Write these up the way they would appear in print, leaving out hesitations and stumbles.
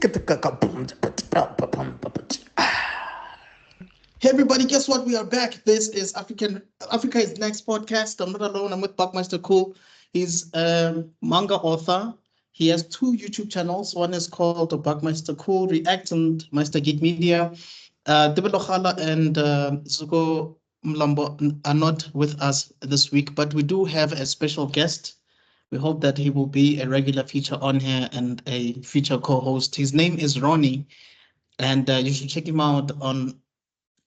Hey everybody, guess what? We are back. This is Africa is Next podcast. I'm not alone. I'm with Buckmaster Cool. He's a manga author. He has two YouTube channels. One is called Buckmaster Cool React and Master Geek Media. Debelo Khala and Zuko Mlambo are not with us this week, but we do have a special guest. We hope that he will be a regular feature on here and a feature co-host. His name is Ronnie, and you should check him out on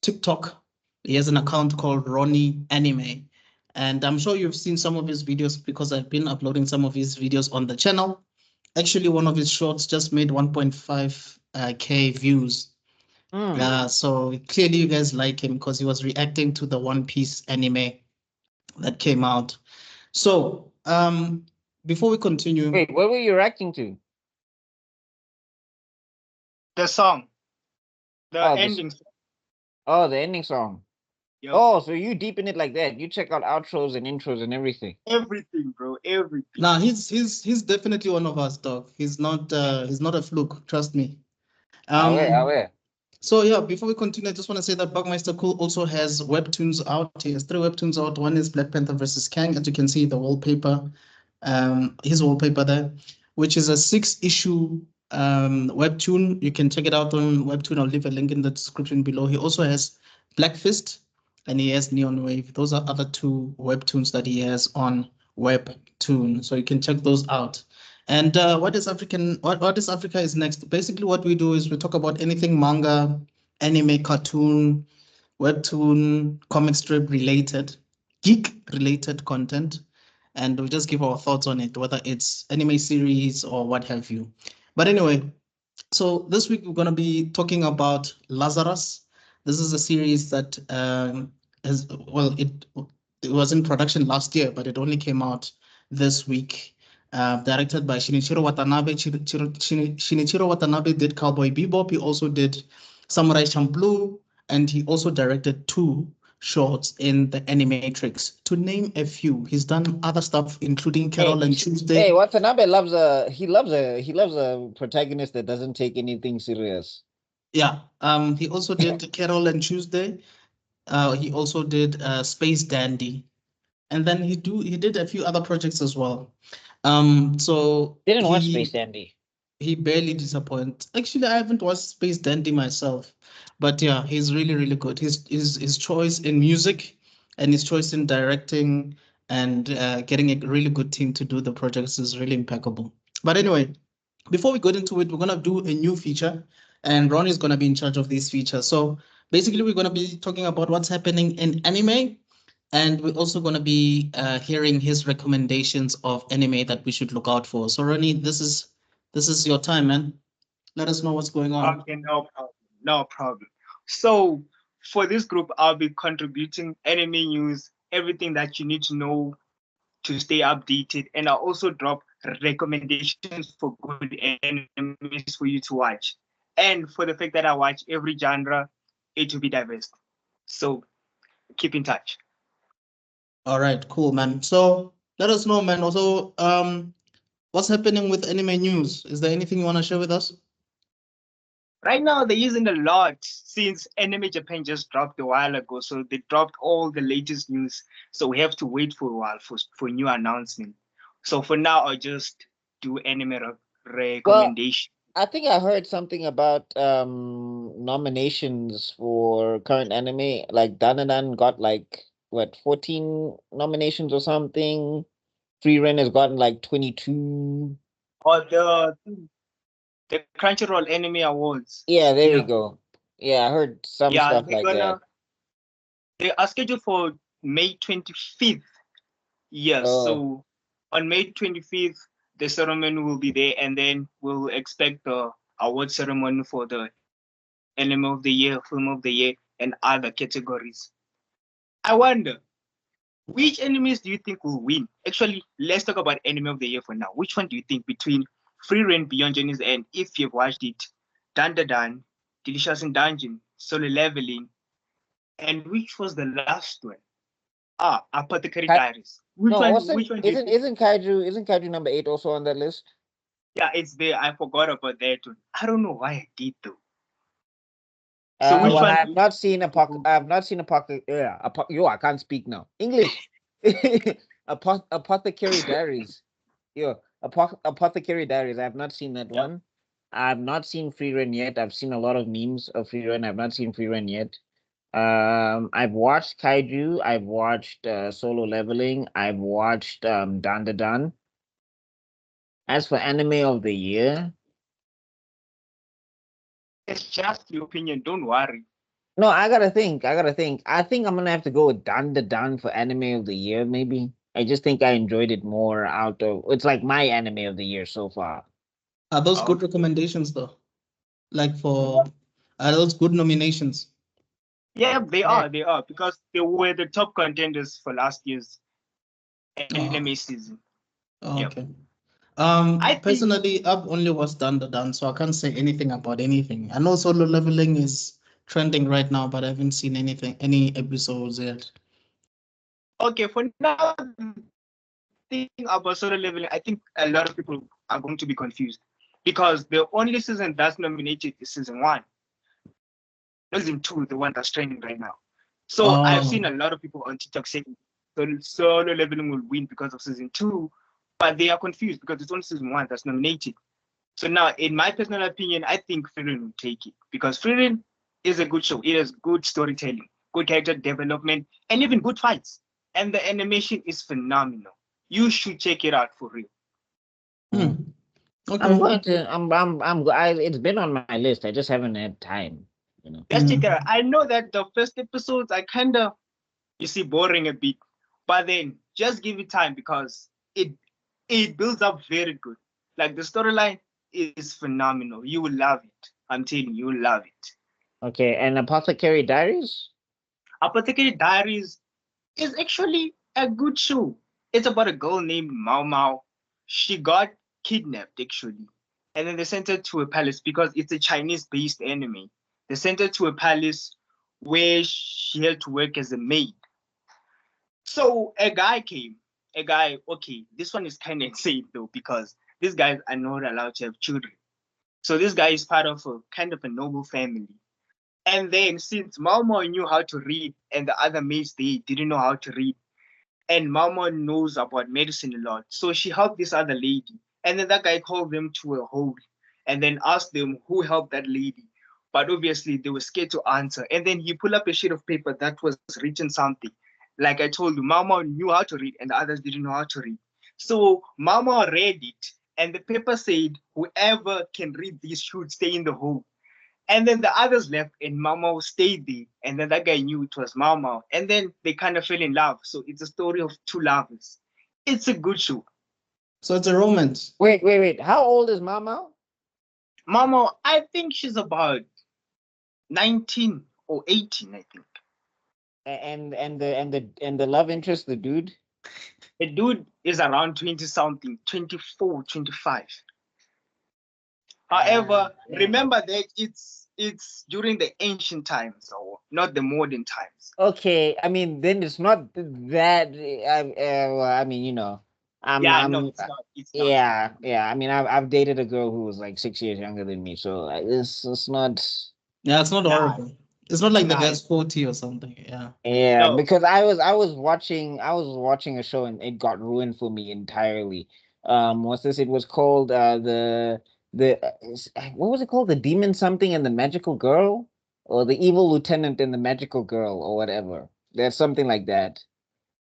TikTok. He has an account called Ronnie Anime. And I'm sure you've seen some of his videos because I've been uploading some of his videos on the channel. Actually, one of his shorts just made 1.5K views. So clearly you guys like him because he was reacting to the One Piece anime that came out. So before we continue, Wait, what were you reacting to? The song, the Oh, ending. the ending song. Yo, Oh, so you deep in it like that. You check out outros and intros and everything. everything, bro, everything. nah, he's definitely one of us, dog. He's not a fluke, trust me. Aware. So yeah, before we continue, I just want to say that Buckmeister Cool also has webtoons out. He has three webtoons out. One is Black Panther versus Kang, as you can see the wallpaper, his wallpaper there, which is a 6-issue webtoon. You can check it out on Webtoon. I'll leave a link in the description below. He also has Black Fist and he has Neon Wave. Those are other two webtoons that he has on Webtoon. So you can check those out. And what is Africa is next? Basically, what we do is we talk about anything manga, anime, cartoon, webtoon, comic strip related, geek related content, and we just give our thoughts on it, whether it's anime series or what have you. But anyway, so this week we're going to be talking about Lazarus. This is a series that has it was in production last year, but it only came out this week. Directed by Shinichiro Watanabe. Shinichiro Watanabe did Cowboy Bebop. He also did Samurai Champloo, and he also directed two shorts in the Animatrix, to name a few. He's done other stuff, including Carol and Tuesday. Hey, Watanabe loves a protagonist that doesn't take anything serious. Yeah. He also did Carol and Tuesday. He also did Space Dandy, and then he did a few other projects as well. So Didn't watch Space Dandy. He barely disappoints. Actually, I haven't watched Space Dandy myself, but yeah, he's really, really good. His choice in music and his choice in directing and getting a really good team to do the projects is really impeccable. But anyway, before we get into it, we're gonna do a new feature, and Ron is gonna be in charge of this feature. So basically, we're gonna be talking about what's happening in anime, and we're also gonna be hearing his recommendations of anime that we should look out for. So Ronnie, this is your time, man. Let us know what's going on. Okay, no problem, no problem. So for this group, I'll be contributing anime news, everything that you need to know to stay updated, and I'll also drop recommendations for good animes for you to watch. And for the fact that I watch every genre, it will be diverse. So keep in touch. All right, cool, man. So let us know, man. Also, what's happening with anime news? Is there anything you want to share with us? Right now, they're using a lot since Anime Japan just dropped a while ago. So they dropped all the latest news. So we have to wait for a while for new announcement. So for now, I'll just do anime recommendation. I think I heard something about nominations for current anime. Like Dananan got like what 14 nominations or something. Free Run has gotten like 22. Or the Crunchyroll Anime Awards. Yeah, there we Yeah. go. Yeah, I heard some Yeah, stuff like that. they are scheduled for May 25th. Yes. Oh, So on May 25th, the ceremony will be there, and then we'll expect the award ceremony for the Anime of the Year, Film of the Year, and other categories. I wonder, which animes do you think will win? Actually, let's talk about Anime of the Year for now. Which one do you think between Free Reign Beyond Journey's End, if you've watched it, Dan Da Dan, Delicious in Dungeon, Solo Leveling, and which was the last one? Apothecary Kai- Diaries. no, Which one do you think? isn't Kaiju number 8 also on that list? Yeah, it's there. I forgot about that one. I don't know why I did though. So which Well, one? I've not seen I've not seen yo, I can't speak now. English. Apothecary Diaries. Yo, Apothecary Diaries. I have not seen that Yeah. one. I've not seen Free Run yet. I've seen a lot of memes of Free Run. I've not seen Free Run yet. I've watched Kaiju. I've watched Solo Leveling. I've watched Dan Da Dan. As for anime of the year, It's just your opinion. Don't worry. no, I gotta think. I gotta think. I think I'm gonna have to go with Dan Da Dan for anime of the year. Maybe. I just think I enjoyed it more out of. It's like my anime of the year so far. Are those Oh, good recommendations though? Like are those good nominations? yeah, they Yeah. are. They are because they were the top contenders for last year's Oh, anime season. oh, Yeah. okay. I think Personally, I've only watched Done the Done, so I can't say anything about anything. I know Solo Leveling is trending right now, but I haven't seen any episodes yet. okay for now. The thing about solo leveling, I think a lot of people are going to be confused because the only season that's nominated is season one. Season two, the one that's trending right now. So I've Oh, seen a lot of people on TikTok saying solo leveling will win because of season two, but they are confused because it's only season one that's nominated. So now, in my personal opinion, I think Frieren will take it because Frieren is a good show. It has good storytelling, good character development, and even good fights. And the animation is phenomenal. You should check it out for real. hmm. I'm Okay. going to. It's been on my list. I just haven't had time. You know. Just check it Hmm. out. I know that the first episodes are kind of, you see, boring a bit, but then just give it time because it builds up very good. Like the storyline is phenomenal. You will love it. I'm telling you, you will love it. Okay, and Apothecary Diaries. Apothecary Diaries is actually a good show. It's about a girl named Mao Mao. She got kidnapped actually, and then they sent her to a palace because it's a Chinese-based anime. They sent her to a palace where she had to work as a maid. So a guy came. A guy, okay, this one is kind of insane though because these guys are not allowed to have children. So this guy is part of a kind of a noble family. And then since Mao knew how to read and the other maids they didn't know how to read, and Mama knows about medicine a lot. So she helped this other lady. And then that guy called them to a hole and then asked them who helped that lady. But obviously they were scared to answer. And then he pulled up a sheet of paper that was written something. Like I told you, Mama knew how to read and the others didn't know how to read. So Mama read it and the paper said, whoever can read this should stay in the hole. And then the others left, and Mama stayed there. And then that guy knew it was Mama. And then they kind of fell in love. So it's a story of two lovers. It's a good show. So it's a romance. Wait. How old is Mama? Mama, I think she's about 19 or 18, I think. And the love interest, the dude. The dude is around 20 something, 24, 25. However, Damn. remember that it's during the ancient times or not the modern times. Okay, I mean, then it's not that. Well, I mean, Yeah, no, I'm, it's not. It's not. yeah. I mean, I've dated a girl who was like 6 years younger than me, so it's not. Yeah, it's not Nah, horrible. It's not like the nah, guy's 40 or something. Yeah. Yeah, no. because I was watching a show and it got ruined for me entirely. What's this? It was called what was it called? The Demon something and the Magical Girl, or the Evil Lieutenant and the Magical Girl, or whatever. There's something like that.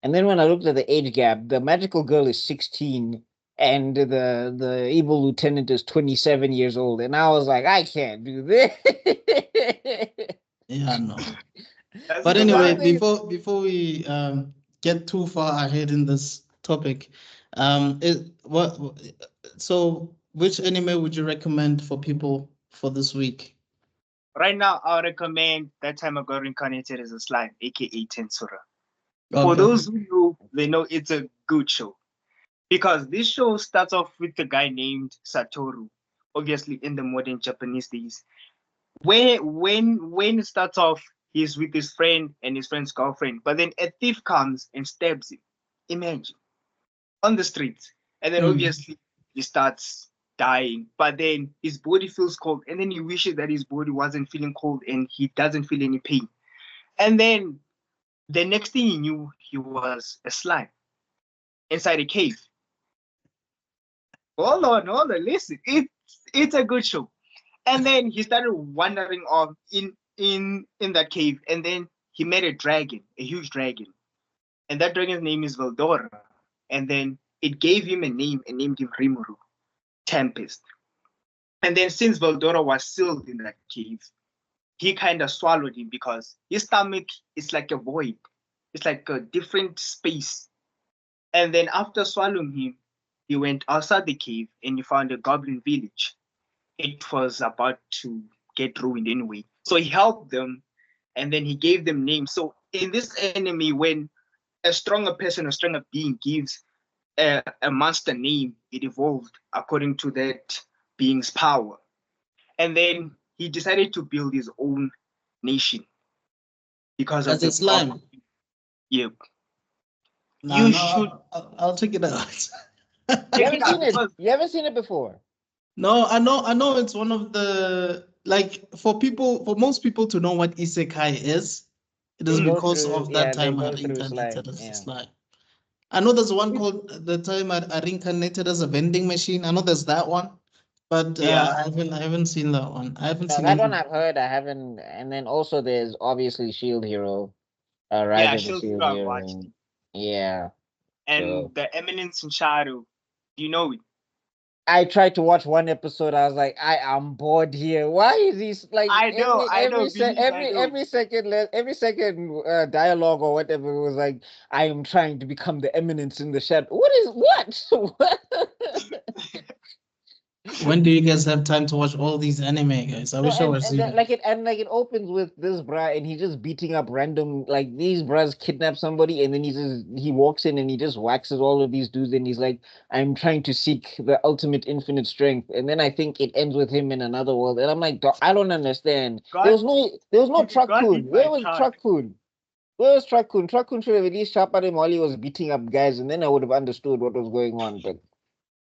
And then when I looked at the age gap, the Magical Girl is 16 and the Evil Lieutenant is 27 years old, and I was like, I can't do this. Yeah, no. That's But the Because I'm anyway, one. thinking, before we get too far ahead in this topic, so which anime would you recommend for people for this week? Right now, I recommend That Time I Got Reincarnated as a Slime, aka Tensura. For Okay. those who know, they know it's a good show. Because this show starts off with a guy named Satoru, obviously in the modern Japanese days. When it starts off, he's with his friend and his friend's girlfriend, but then a thief comes and stabs him. Imagine on the streets, and then Mm. obviously he starts dying, but then his body feels cold, and then he wishes that his body wasn't feeling cold and he doesn't feel any pain. And then the next thing he knew, he was a slime inside a cave. Hold on, listen. It's a good show. And then he started wandering off in that cave, and then he met a dragon, a huge dragon, and that dragon's name is Veldora. And then it gave him a name and named him Rimuru, Tempest. And then since Veldora was sealed in that cave, he kind of swallowed him because his stomach is like a void. It's like a different space. And then after swallowing him, he went outside the cave and he found a goblin village. It was about to get ruined anyway. So he helped them and then he gave them names. So in this anime, when a stronger person, a stronger being gives a monster name, it evolved according to that being's power. And then he decided to build his own nation because of As a the slime. Yep. Nah, You no, should I'll check it out. You check haven't it out seen it. because You haven't seen it before. No, I know it's one of the, like, for most people to know what isekai is, it is They go because through, of yeah, that they time I go through reincarnated slime. as a Yeah. slime. I know there's one called the time I reincarnated as a vending machine. I know there's that one, but Yeah. I haven't seen that one. I haven't No, seen that one any. I've heard. I haven't. And then also there's obviously Shield Hero, Rise Yeah, of the Shield Shield Hero I've watched. Hero. Yeah. And So the Eminence in Shadow. Do you know it? I tried to watch one episode. I was like, I am bored here. Why is this like I know, believe me, I know. every second dialogue or whatever was like, I am trying to become the eminence in the shadow. What? What? When do you guys have time to watch all these anime, guys? I No, wish I was seeing. like it opens with this bruh and he just beating up random, like these bruhs kidnap somebody and then he walks in and he just waxes all of these dudes and he's like, I'm trying to seek the ultimate infinite strength. And then I think it ends with him in another world. And I'm like, "Dog, I don't understand. There God, was no Truck God Kun. hit Where my was card. Truck Kun? Where was Truck Kun? Truck Kun should have at least shot at him while he was beating up guys, and then I would have understood what was going on. But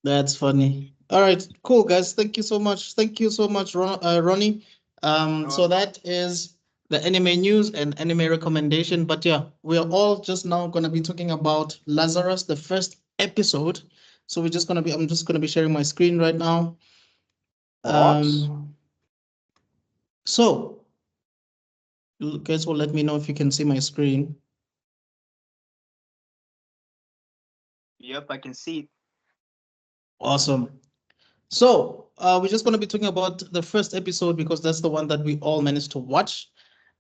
That's funny. All right, cool, guys. Thank you so much. Thank you so much, Ronnie. So that is the anime news and anime recommendation. But yeah, we are all just now going to be talking about Lazarus, the first episode. So I'm just gonna be sharing my screen right now. rocks. So you guys will let me know if you can see my screen. Yep, I can see it. Awesome. So we're just going to be talking about the first episode because that's the one that we all managed to watch.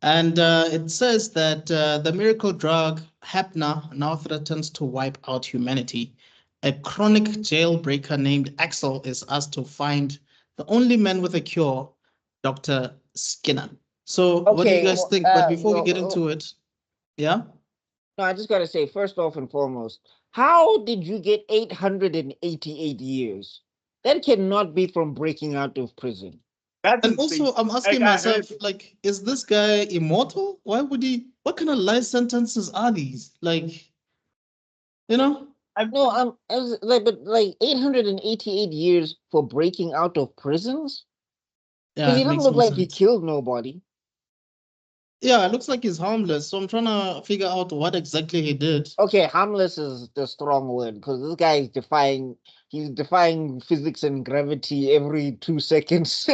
And it says that the miracle drug Hapna now threatens to wipe out humanity. A chronic jailbreaker named Axel is asked to find the only man with a cure, Dr. Skinner. So what do you Okay, guys think? But before we get into it, yeah? no, I just gotta say, first off and foremost, how did you get 888 years? That cannot be from breaking out of prison. That's And insane. also, I'm asking I myself, heard like, is this guy immortal? Why would he? What kind of life sentences are these? Like, you know? No, as like, but like 888 years for breaking out of prisons? Yeah, Because he it doesn't makes look no like he sense. killed nobody. Yeah, it looks like he's harmless. So I'm trying to figure out what exactly he did. Okay, harmless is the strong word because this guy is he's defying physics and gravity every 2 seconds.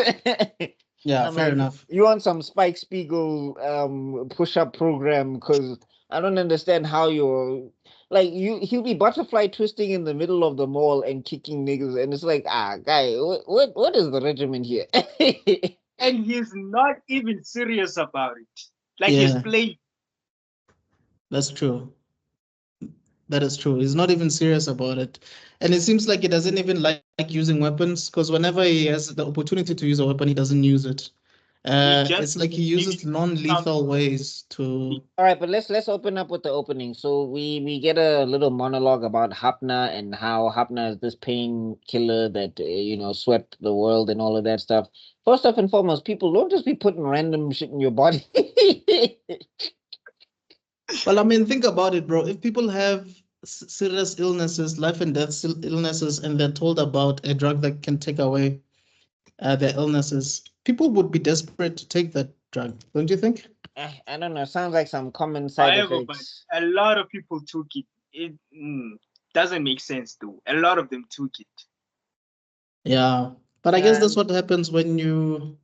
Yeah, I'm fair like, enough. you want some Spike Spiegel push-up program because I don't understand how you're like he'll be butterfly twisting in the middle of the mall and kicking niggas and it's like guy what is the regimen here? and he's not even serious about it. Like he's Yeah, playing. that's true. That is true. He's not even serious about it. And it seems like he doesn't even like using weapons because whenever he has the opportunity to use a weapon, he doesn't use it. He just It's like he needs uses non-lethal ways to. All right, but let's open up with the opening. So we get a little monologue about Hapna and how Hapna is this painkiller that swept the world and all of that stuff. First off and foremost, people don't just be putting random shit in your body. Well, I mean, think about it, bro. If people have serious illnesses, life and death illnesses, and they're told about a drug that can take away their illnesses, people would be desperate to take that drug, don't you think? I don't know. Sounds like some common side However, but effects. a lot of people took it. It doesn't make sense though. A lot of them took it. Yeah, but I guess Yeah, that's what happens when you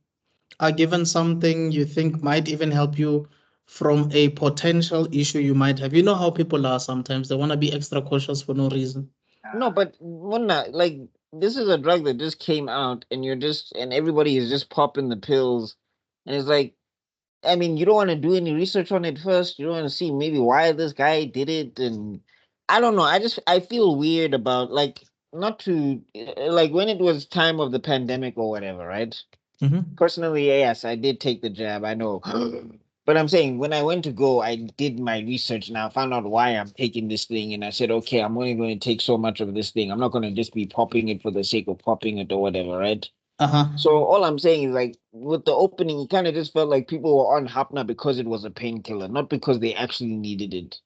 are given something you think might even help you from a potential issue you might have. You know how people are sometimes, they want to be extra cautious for no reason. no, but Munna, like this is a drug that just came out, and everybody is just popping the pills, and it's like, I mean, you don't want to do any research on it first. You don't want to see maybe why this guy did it, and I don't know. I feel weird about, like, not to like when it was time of the pandemic or whatever, right? Mhm. Personally, yes, I did take the jab. I know. But I'm saying when I went to go, I did my research and I found out why I'm taking this thing. And I said, okay, I'm only going to take so much of this thing. I'm not going to just be popping it for the sake of popping it or whatever, right? Uh-huh. So all I'm saying is, like, with the opening, it kind of just felt like people were on Hapna because it was a painkiller, not because they actually needed it.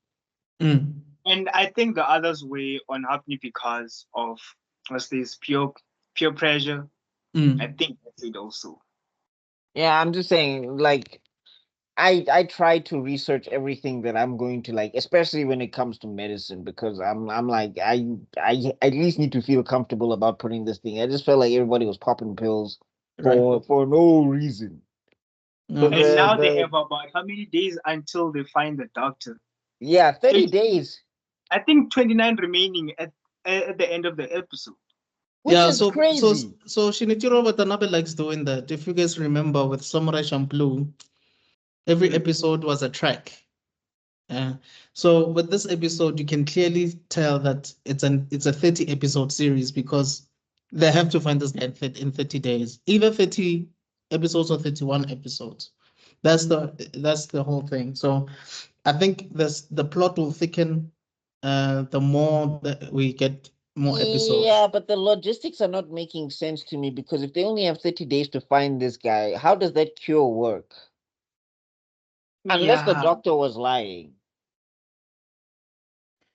Mm. And I think the others were unhappy because of what's this peer pressure. I Mm. think that's it also. Yeah, I'm just saying, like, I try to research everything that I'm going to, like, especially when it comes to medicine, because I'm like, I at least need to feel comfortable about putting this thing. I just felt like everybody was popping pills Right. for no reason. So And It's now they the have about how many days until they find the doctor? yeah, 30 It, days, I think 29 remaining at the end of the episode. which yeah, is crazy. so Shinichiro Watanabe likes doing that. If you guys remember with Samurai Champloo, every Mm. episode was a track. Yeah. So with this episode, you can clearly tell that it's a 30 episode series because they have to find this guy in 30 days, either 30 episodes or 31 episodes. That's the whole thing. So I think the plot will thicken the more that we get more episodes. Yeah, but the logistics are not making sense to me, because if they only have 30 days to find this guy, how does that cure work? Unless the Yeah, doctor was lying.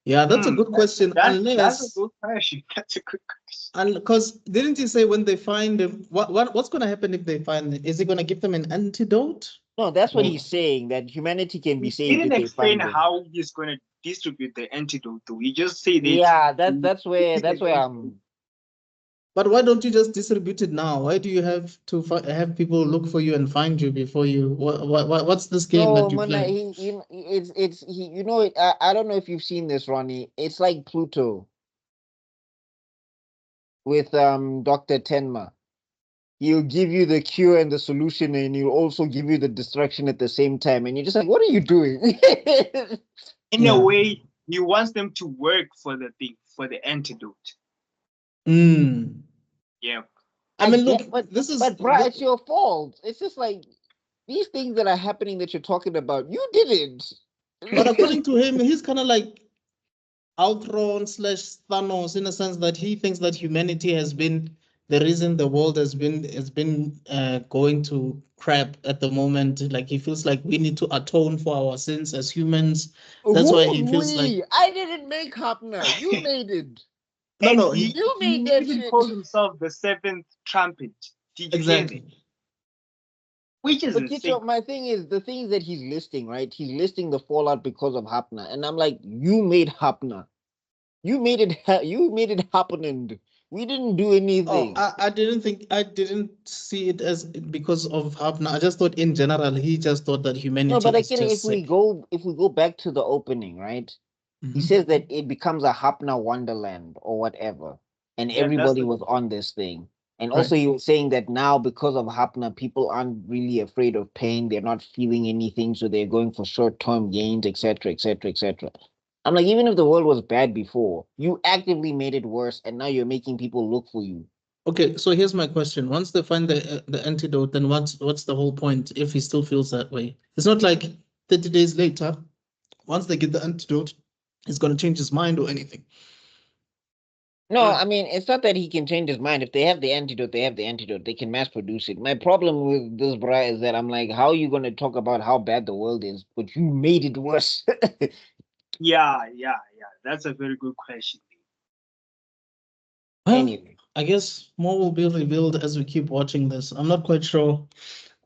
Yeah, that's a good question. that's a good question. That's a good question. And because didn't you say when they find him, what's going to happen if they find him? Is he going to give them an antidote? No, that's what Or he's saying, that humanity can be He saved didn't if they explain find him. how he's going to distribute the antidote, though. He just said it. Yeah, that's where but why don't you just distribute it now? Why do you have to have people look for you and find you before you? What's this game no, that you Mona, play? it's he, I don't know if you've seen this, Ronnie. It's like Pluto with Dr. Tenma. He'll give you the cure and the solution, and he'll also give you the destruction at the same time. And you're just like, what are you doing? In a Yeah. way, he wants them to work for the thing, for the antidote. Mm. Yeah. I I mean, get, look, this is but bruh, it's your fault. It's just like these things that are happening that you're talking about, you didn't. but according to him, he's kind of like Ultron slash Thanos in a sense that he thinks that humanity has been the reason the world has been going to crap at the moment. Like he feels like we need to atone for our sins as humans. That's why Who's he feels like we? I didn't make Hapna. You made it. no, And no, he, You made he that even shit. calls himself the seventh trumpet. Did you hear that? exactly. Which is But insane. Kicho, my thing is the things that he's listing, right? He's listing the fallout because of Hapna, and I'm like, you made Hapna. You made it. You made it happen. We didn't do Oh, anything. I didn't see it as because of Hafna. I just thought in general he just thought that No, humanity but is again, just sick. if we go back to the opening, right? He Mhm. says that it becomes a Hapna wonderland or whatever, and Yeah, that's everybody what was he said. on this thing. And Right. also, he was saying that now, because of Hapna, people aren't really afraid of pain. They're not feeling anything, so they're going for short-term gains, etc., etc., etc. I'm like, even if the world was bad before, you actively made it worse, and now you're making people look for you. Okay, so here's my question. Once they find the antidote, then what's the whole point if he still feels that way? It's not like 30 days later, once they get the antidote, he's gonna change his mind or anything. No, Mm. I mean, it's not that he can change his mind. If they have the antidote, they have the antidote. They can mass produce it. My problem with this, bra, is that I'm like, how are you going to talk about how bad the world is, but you made it worse? Yeah. That's a very good question. Well, Anyway, I guess more will be revealed as we keep watching this. I'm not quite sure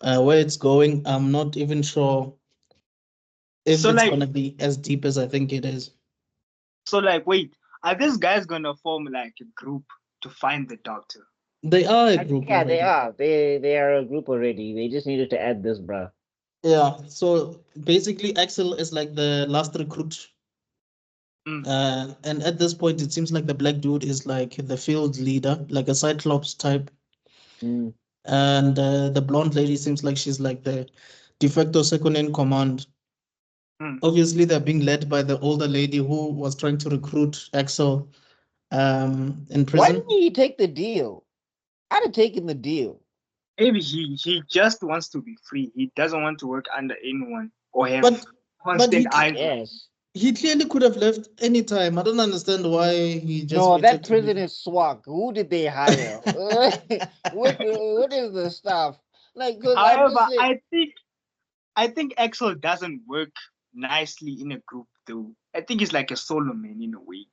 where it's going. I'm not even sure if So it's like, gonna be as deep as I think it is. wait, are these guys gonna form like a group to find the doctor? They are a I think group yeah, they already. are. They are a group already. They just needed to add this, bruh. Yeah. So basically, Axel is like the last recruit. Mm. And at this point, it seems like the black dude is like the field leader, like a Cyclops type. Mm. And the blonde lady seems like she's like the de facto second in command. Mm. Obviously, they're being led by the older lady who was trying to recruit Axel in Why prison. didn't he take the deal? I'd have taken the deal. Maybe he just wants to be free. He doesn't want to work under anyone or have But but constant eyes on him. Yes. he clearly could have left anytime. I don't understand why he just No, waited that to leave. prison is swag. Who did they hire? What is the stuff? Like, cause I'm However, just saying. I think Axel doesn't work nicely in a group though. I think he's like a solo man in a way.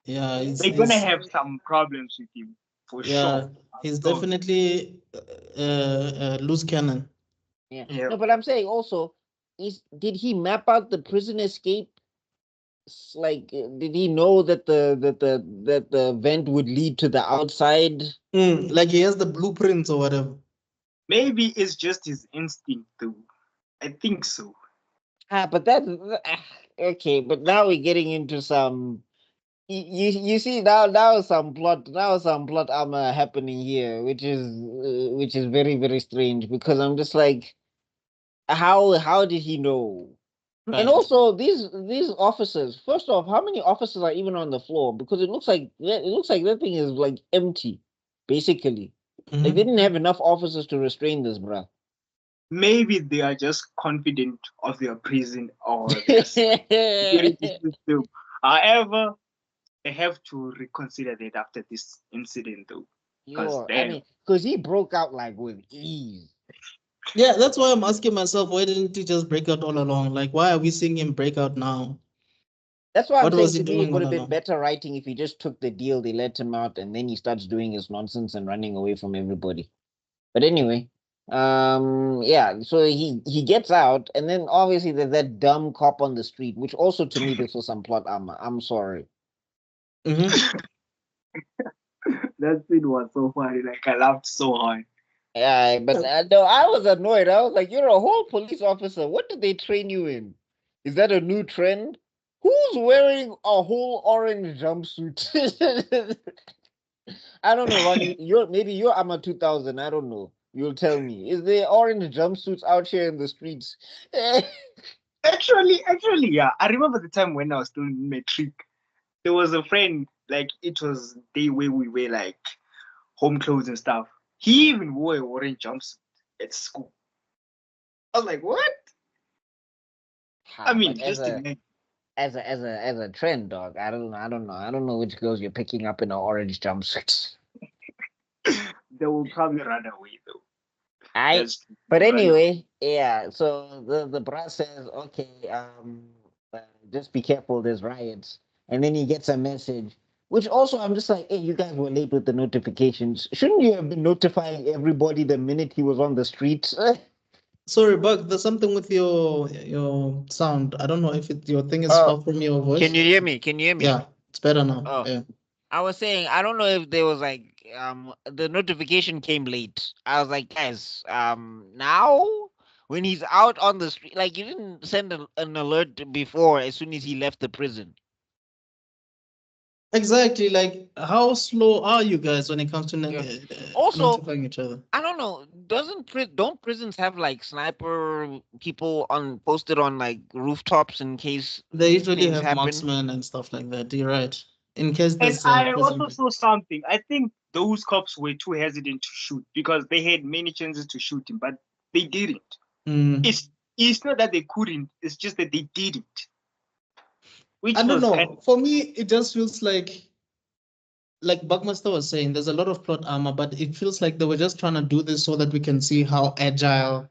Yeah, They're gonna have some problems with him for yeah, sure. he's So definitely loose cannon. Yeah. yeah, No, but I'm saying also, did he map out the prison escape? Like, did he know that the vent would lead to the outside? Like he has the blueprints or whatever. maybe it's just his instinct though. I think so. But that's okay. But now we're getting into some. You see now some plot armor happening here, which is very very strange because I'm just like, how did he know? And Right. also these officers. First off, how many officers are even on the floor? Because it looks like that thing is like empty, basically. Like they Mhm. didn't have enough officers to restrain this, bruh. Maybe they are just confident of their prison or their security system. However, they have to reconsider that after this incident though. Because Yo, I damn. mean, because he broke out like with ease. Yeah, that's why I'm asking myself, why didn't he just break out all along? Like, why are we seeing him break out now? That's why I'm What was saying he to me it doing would all have been along? better writing if he just took the deal, they let him out, and then he starts doing his nonsense and running away from everybody. But anyway, yeah, so he gets out, and then obviously there's that dumb cop on the street, which also to me this was some plot armor. I'm sorry. Mm-hmm. That scene was so funny. Like I laughed so hard. Yeah, but no, I was annoyed. I was like, you're a whole police officer. What did they train you in? Is that a new trend? Who's wearing a whole orange jumpsuit? I don't know, Ronnie. Maybe you're AMA 2000. I don't know. You'll tell me. Is there orange jumpsuits out here in the streets? Actually, yeah. I remember the time when I was doing metric. There was a friend, like it was day where we wear like home clothes and stuff. He even wore a orange jumpsuit at school. I was like, what? I But mean, just imagine. as a trend, dog. I don't know. I don't know which girls you're picking up in an orange jumpsuit. They will probably run away though. I. That's But run away. anyway, yeah. So the brass says, okay, just be careful. There's riots, and then he gets a message. Which also, I'm just like, hey, you guys were late with the notifications. Shouldn't you have been notifying everybody the minute he was on the street? Sorry, Buck, there's something with your sound. I don't know if your thing is Oh, far from your voice. can you hear me? Can you hear me? Yeah, it's better now. Oh, Yeah. I was saying I don't know if there was like the notification came late. I was like, guys, now when he's out on the street, like you didn't send an alert before as soon as he left the prison. Exactly. Like, how slow are you guys when it comes to Yeah. Also, notifying each other? I don't know. Don't prisons have like sniper people on posted on like rooftops in case They usually things have happen? marksmen and stuff like that. You're right. In case And there's a I also prison. saw something. I think those cops were too hesitant to shoot because they had many chances to shoot him, but they didn't. Mm. It's not that they couldn't, it's just that they didn't. I Which don't was kind know. For me, it just feels like Buckmaster was saying, there's a lot of plot armor, but it feels like they were just trying to do this so that we can see how agile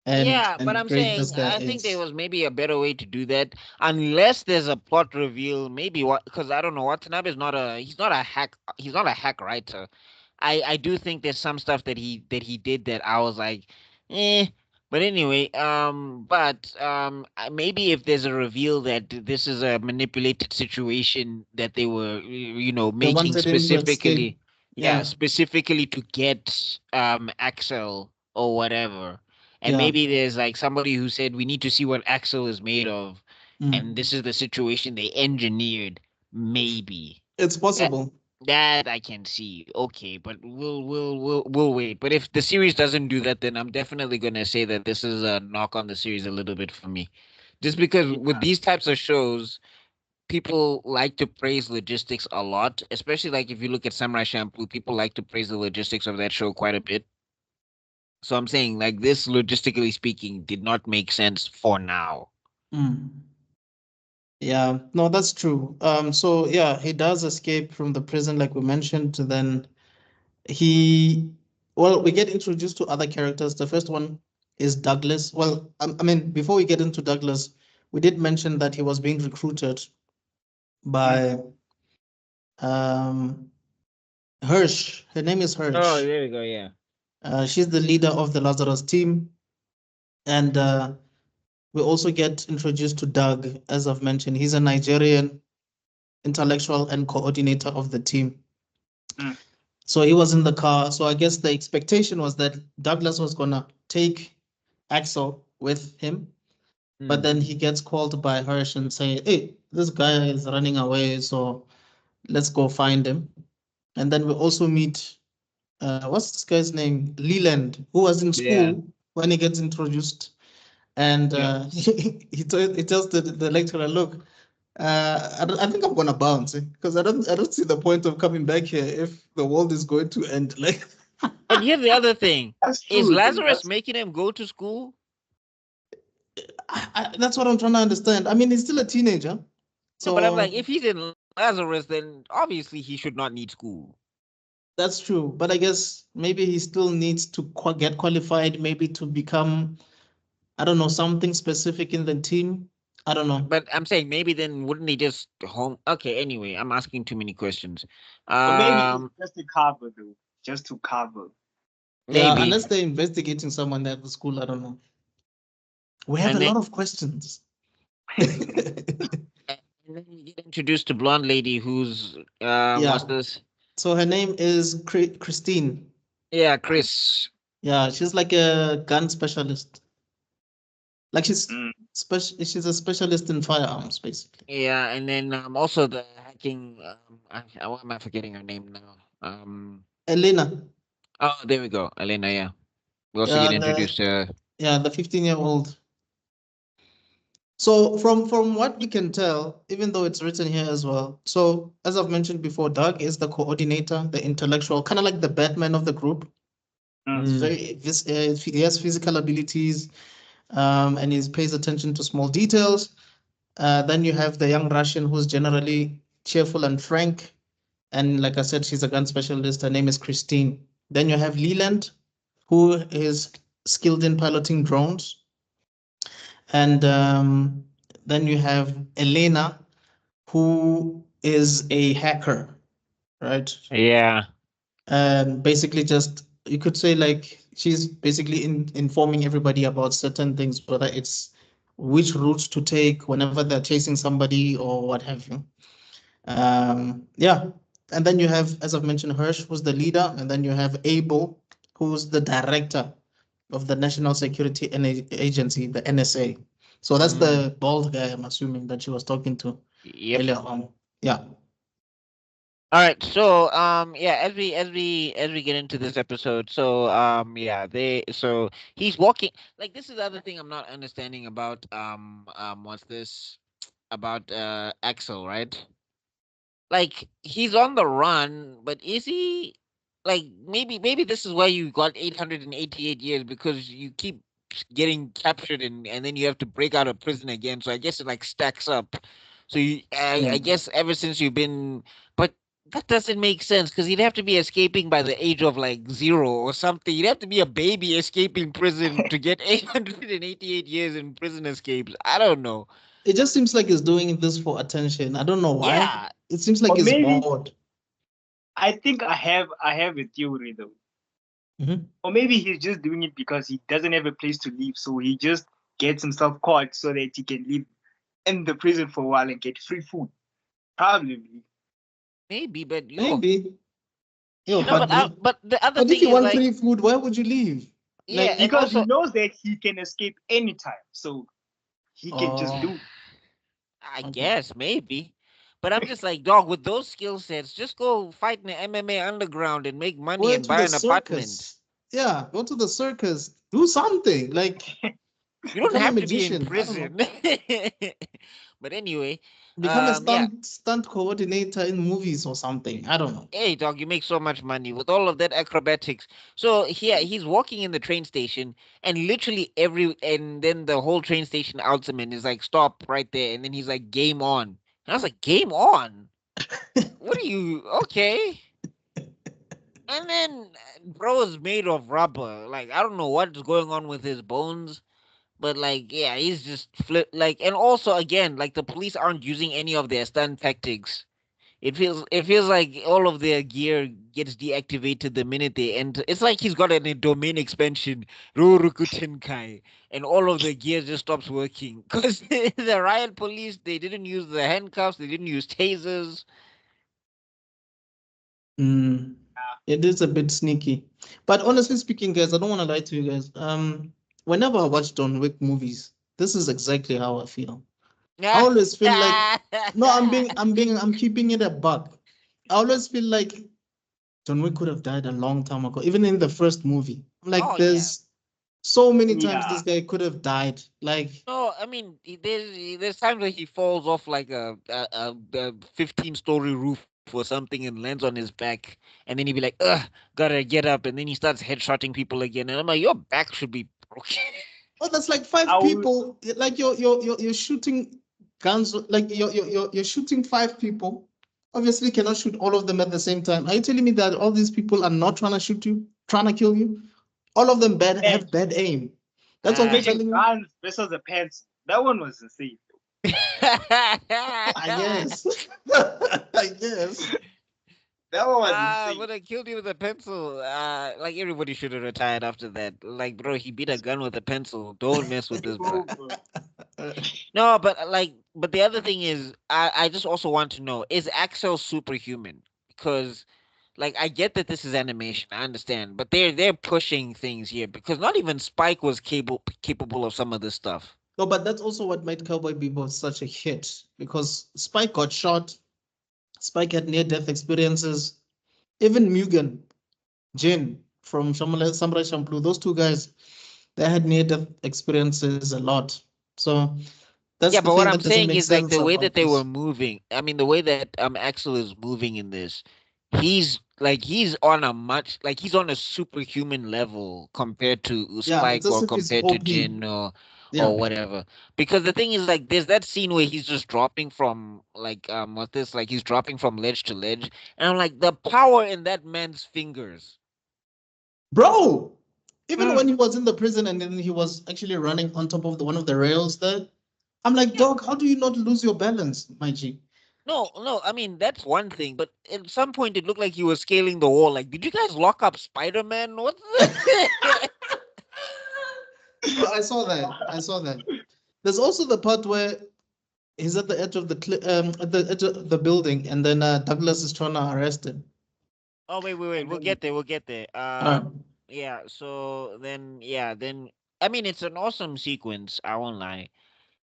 Yeah, but and I'm grade this saying guy I think there as. was maybe a better way to do that, unless there's a plot reveal. Maybe what, because I don't know. Watanabe is not a he's not a hack. He's not a hack writer. I do think there's some stuff that he did that I was like, eh. But anyway, maybe if there's a reveal that this is a manipulated situation that they were, They making wanted him to escape. specifically, yeah, Yeah, specifically to get Axel or whatever. And yeah. maybe there's like somebody who said we need to see what Axel is made of, and Mm. this is the situation they engineered. Maybe. It's possible. That I can see. Okay, but we'll wait. But if the series doesn't do that, then I'm definitely gonna say that this is a knock on the series a little bit for me. Just because with Yeah. these types of shows, people like to praise logistics a lot, especially like if you look at Samurai Champloo, people like to praise the logistics of that show quite a bit. So I'm saying like this, logistically speaking, did not make sense for now. Mm. Yeah, no, that's true. So yeah, he does escape from the prison, like we mentioned. Then he, well, we get introduced to other characters. The first one is Douglas. Well, I mean, before we get into Douglas, we did mention that he was being recruited Mm. by um Hirsch. Her name is Oh, Hirsch. there we go. Yeah. She's the leader of the Lazarus team, and we also get introduced to Doug, as I've mentioned. He's a Nigerian intellectual and coordinator of the team. Mm. So he was in the car. So I guess the expectation was that Douglas was gonna take Axel with him, but Mm. then he gets called by Hirsch and say, "Hey, this guy is running away, so let's go find him." And then we also meet what's this guy's name? Leland, who was in Yeah. school when he gets introduced, and Yeah. he tells the lecturer, "Look, I think I'm gonna bounce because I don't see the point of coming back here if the world is going to end." Like, But here's the other thing: That's is true though. Lazarus That's making him go to school? that's what I'm trying to understand. I mean, he's still a teenager, No, but I'm like, so if he's in Lazarus, then obviously he should not need school. that's true. But I guess maybe he still needs to get qualified, maybe to become, I don't know, something specific in the team. I don't know. But I'm saying maybe then wouldn't he just home? Okay, anyway, I'm asking too many questions. or maybe it's Um, just to cover though. Just to cover. Yeah, maybe. unless they're investigating someone at the school, I don't know. We have a And then lot of questions. and then you get introduced to blonde lady who's what's Yeah. this? So her name is Christine. Yeah, Chris. Yeah, she's like a gun specialist. Like Mm. she's a specialist in firearms, basically. Yeah, and then also the hacking. Why am I forgetting her name now? Elena. Oh, there we go, Elena. Yeah, we also Yeah, get introduced to. the 15-year-old. So from what we can tell, even though it's written here as well. So as I've mentioned before, Doug is the coordinator, the intellectual, kind of like the Batman of the group. Mm. He's Mm, he has physical abilities, and he pays attention to small details. Then you have the young Russian who's generally cheerful and frank. And like I said, she's a gun specialist. Her name is Christine. Then you have Leland, who is skilled in piloting drones. And then you have Elena, who is a hacker, right? yeah. Basically, just you could say like she's basically informing everybody about certain things, whether it's which routes to take whenever they're chasing somebody or what have you. Yeah. And then you have, as I've mentioned, Hirsch, who's the leader, and then you have Abel, who's the director of the National Security Agency, the NSA. So that's Mm, the bald guy, I'm assuming, that she was talking to yep. earlier on. Yeah. All right. So yeah, as we get into this episode, so yeah, he's walking, like this is the other thing I'm not understanding about what's this about Axel, right? Like he's on the run, but is he, like, maybe this is why you got 888 years, because you keep getting captured, and then you have to break out of prison again. So I guess it like stacks up. So I Yeah. guess ever since you've been, but That doesn't make sense because he'd have to be escaping by the age of like 0 or something. He'd have to be a baby escaping prison to get 888 years in prison escapes. I don't know. It just seems like he's doing this for attention. I don't know why. Yeah. It seems like Or he's maybe bored. I think I have a theory though. Mhm. Or maybe he's just doing it because he doesn't have a place to live, so he just gets himself caught so that he can live in the prison for a while and get free food. Probably. Maybe, but Maybe. Yo, no, but the other but if thing you is want like, free food, why would you leave? yeah, Like, and Because he also, knows that he can escape anytime. So he can just oh, do it. I okay. guess maybe. But I'm just like, dog, with those skill sets, just go fight in the MMA underground and make money Go and to buy the an apartment. circus. Yeah, go to the circus. Do something. Like, You don't become a have to be in magician. I don't know. prison. But anyway, Become a yeah. stunt coordinator in movies or something. I don't know. Hey, dog, you make so much money with all of that acrobatics. So here he's walking in the train station, and literally and then the whole train station outs him and is like, "Stop right there!" And then he's like, "Game on." And I was like, "Game on? What are you? Okay." And then bro is made of rubber. Like I don't know what's going on with his bones, but like yeah, he's just flip like. And also again, like the police aren't using any of their stunt tactics. It feels like all of their gear gets deactivated the minute they enter. It's like he's got a domain expansion, Ruruku Tenkai, and all of the gear just stops working because the riot police they didn't use the handcuffs, they didn't use tasers. Mm, it is a bit sneaky. But honestly speaking, guys, I don't want to lie to you guys. Whenever I watch John Wick movies, this is exactly how I feel. I always feel like, no, I'm keeping it a buck. I always feel like John Wick could have died a long time ago, even in the first movie. Like, Oh yeah. there's so many times Yeah. this guy could have died. Like, No, I mean there's times where he falls off like a 15-story roof or something and lands on his back, and then he'd be like, "Ugh, gotta get up," and then he starts headshotting people again, and I'm like, "Your back should be broken." oh, that's like I five will, people. Like you're shooting guns. Like you're shooting five people. Obviously, you cannot shoot all of them at the same time. Are you telling me that all these people are not trying to shoot you, trying to kill you? All of them have imagine, bad aim. That's what you're Ah. imagine telling me? guns versus a pencil. That one was insane. I guess. I guess. That one was But insane. I killed you with a pencil. Like everybody should have retired after that. Like, bro, he beat a gun with a pencil. Don't mess with this, bro. Oh, bro. No, but but the other thing is, I just also want to know, is Axel superhuman? Because like I get that this is animation, I understand, but they're pushing things here because not even Spike was capable of some of this stuff. No, but that's also what made Cowboy Bebop such a hit because Spike got shot. Spike had near-death experiences. Even Mugen, Jin from Samurai Champloo, those two guys, they had near-death experiences a lot. So that's Yeah, the but what thing I'm that doesn't saying make is like sense the way that about they were this. moving. I mean, the way that Axel is moving in this, he's on a much like he's on a superhuman level compared to Yeah, it's Spike as or if he's compared to OP. Jin Yeah. or whatever. Because the thing is like there's that scene where he's just dropping from like what this like he's dropping from ledge to ledge, and I'm like the power in that man's fingers. Bro, even Mm. when he was in the prison and then he was actually running on top of one of the rails there, I'm like, Yeah. dog, how do you not lose your balance, my G? No, no, I mean that's one thing, but at some point it looked like he was scaling the wall. Like, did you guys lock up Spider-Man? What's the Bro, I saw that. I saw that. There's also the part where he's at the edge of at the edge of the building, and then Douglas is trying to arrest him. Oh wait, And we'll then get there, we'll get there. Uh, Yeah, so then then I mean it's an awesome sequence, I won't lie.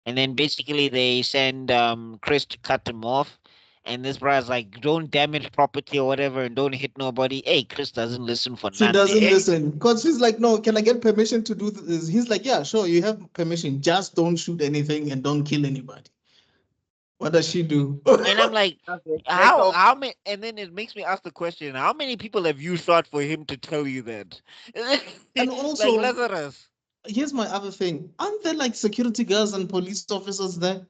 And then basically they send Chris to cut him off. And this brother's like, don't damage property or whatever and don't hit nobody. Hey, Chris doesn't listen for she nothing. doesn't listen because she's like, no, can I get permission to do this? He's like, yeah, sure, you have permission. Just don't shoot anything and don't kill anybody. What does she do? And I'm like, that's the exact how opposite. many? And then it makes me ask the question: how many people have you shot for him to tell you that? And Like also, Lazarus. here's my other thing. Aren't there like security guards and police officers there?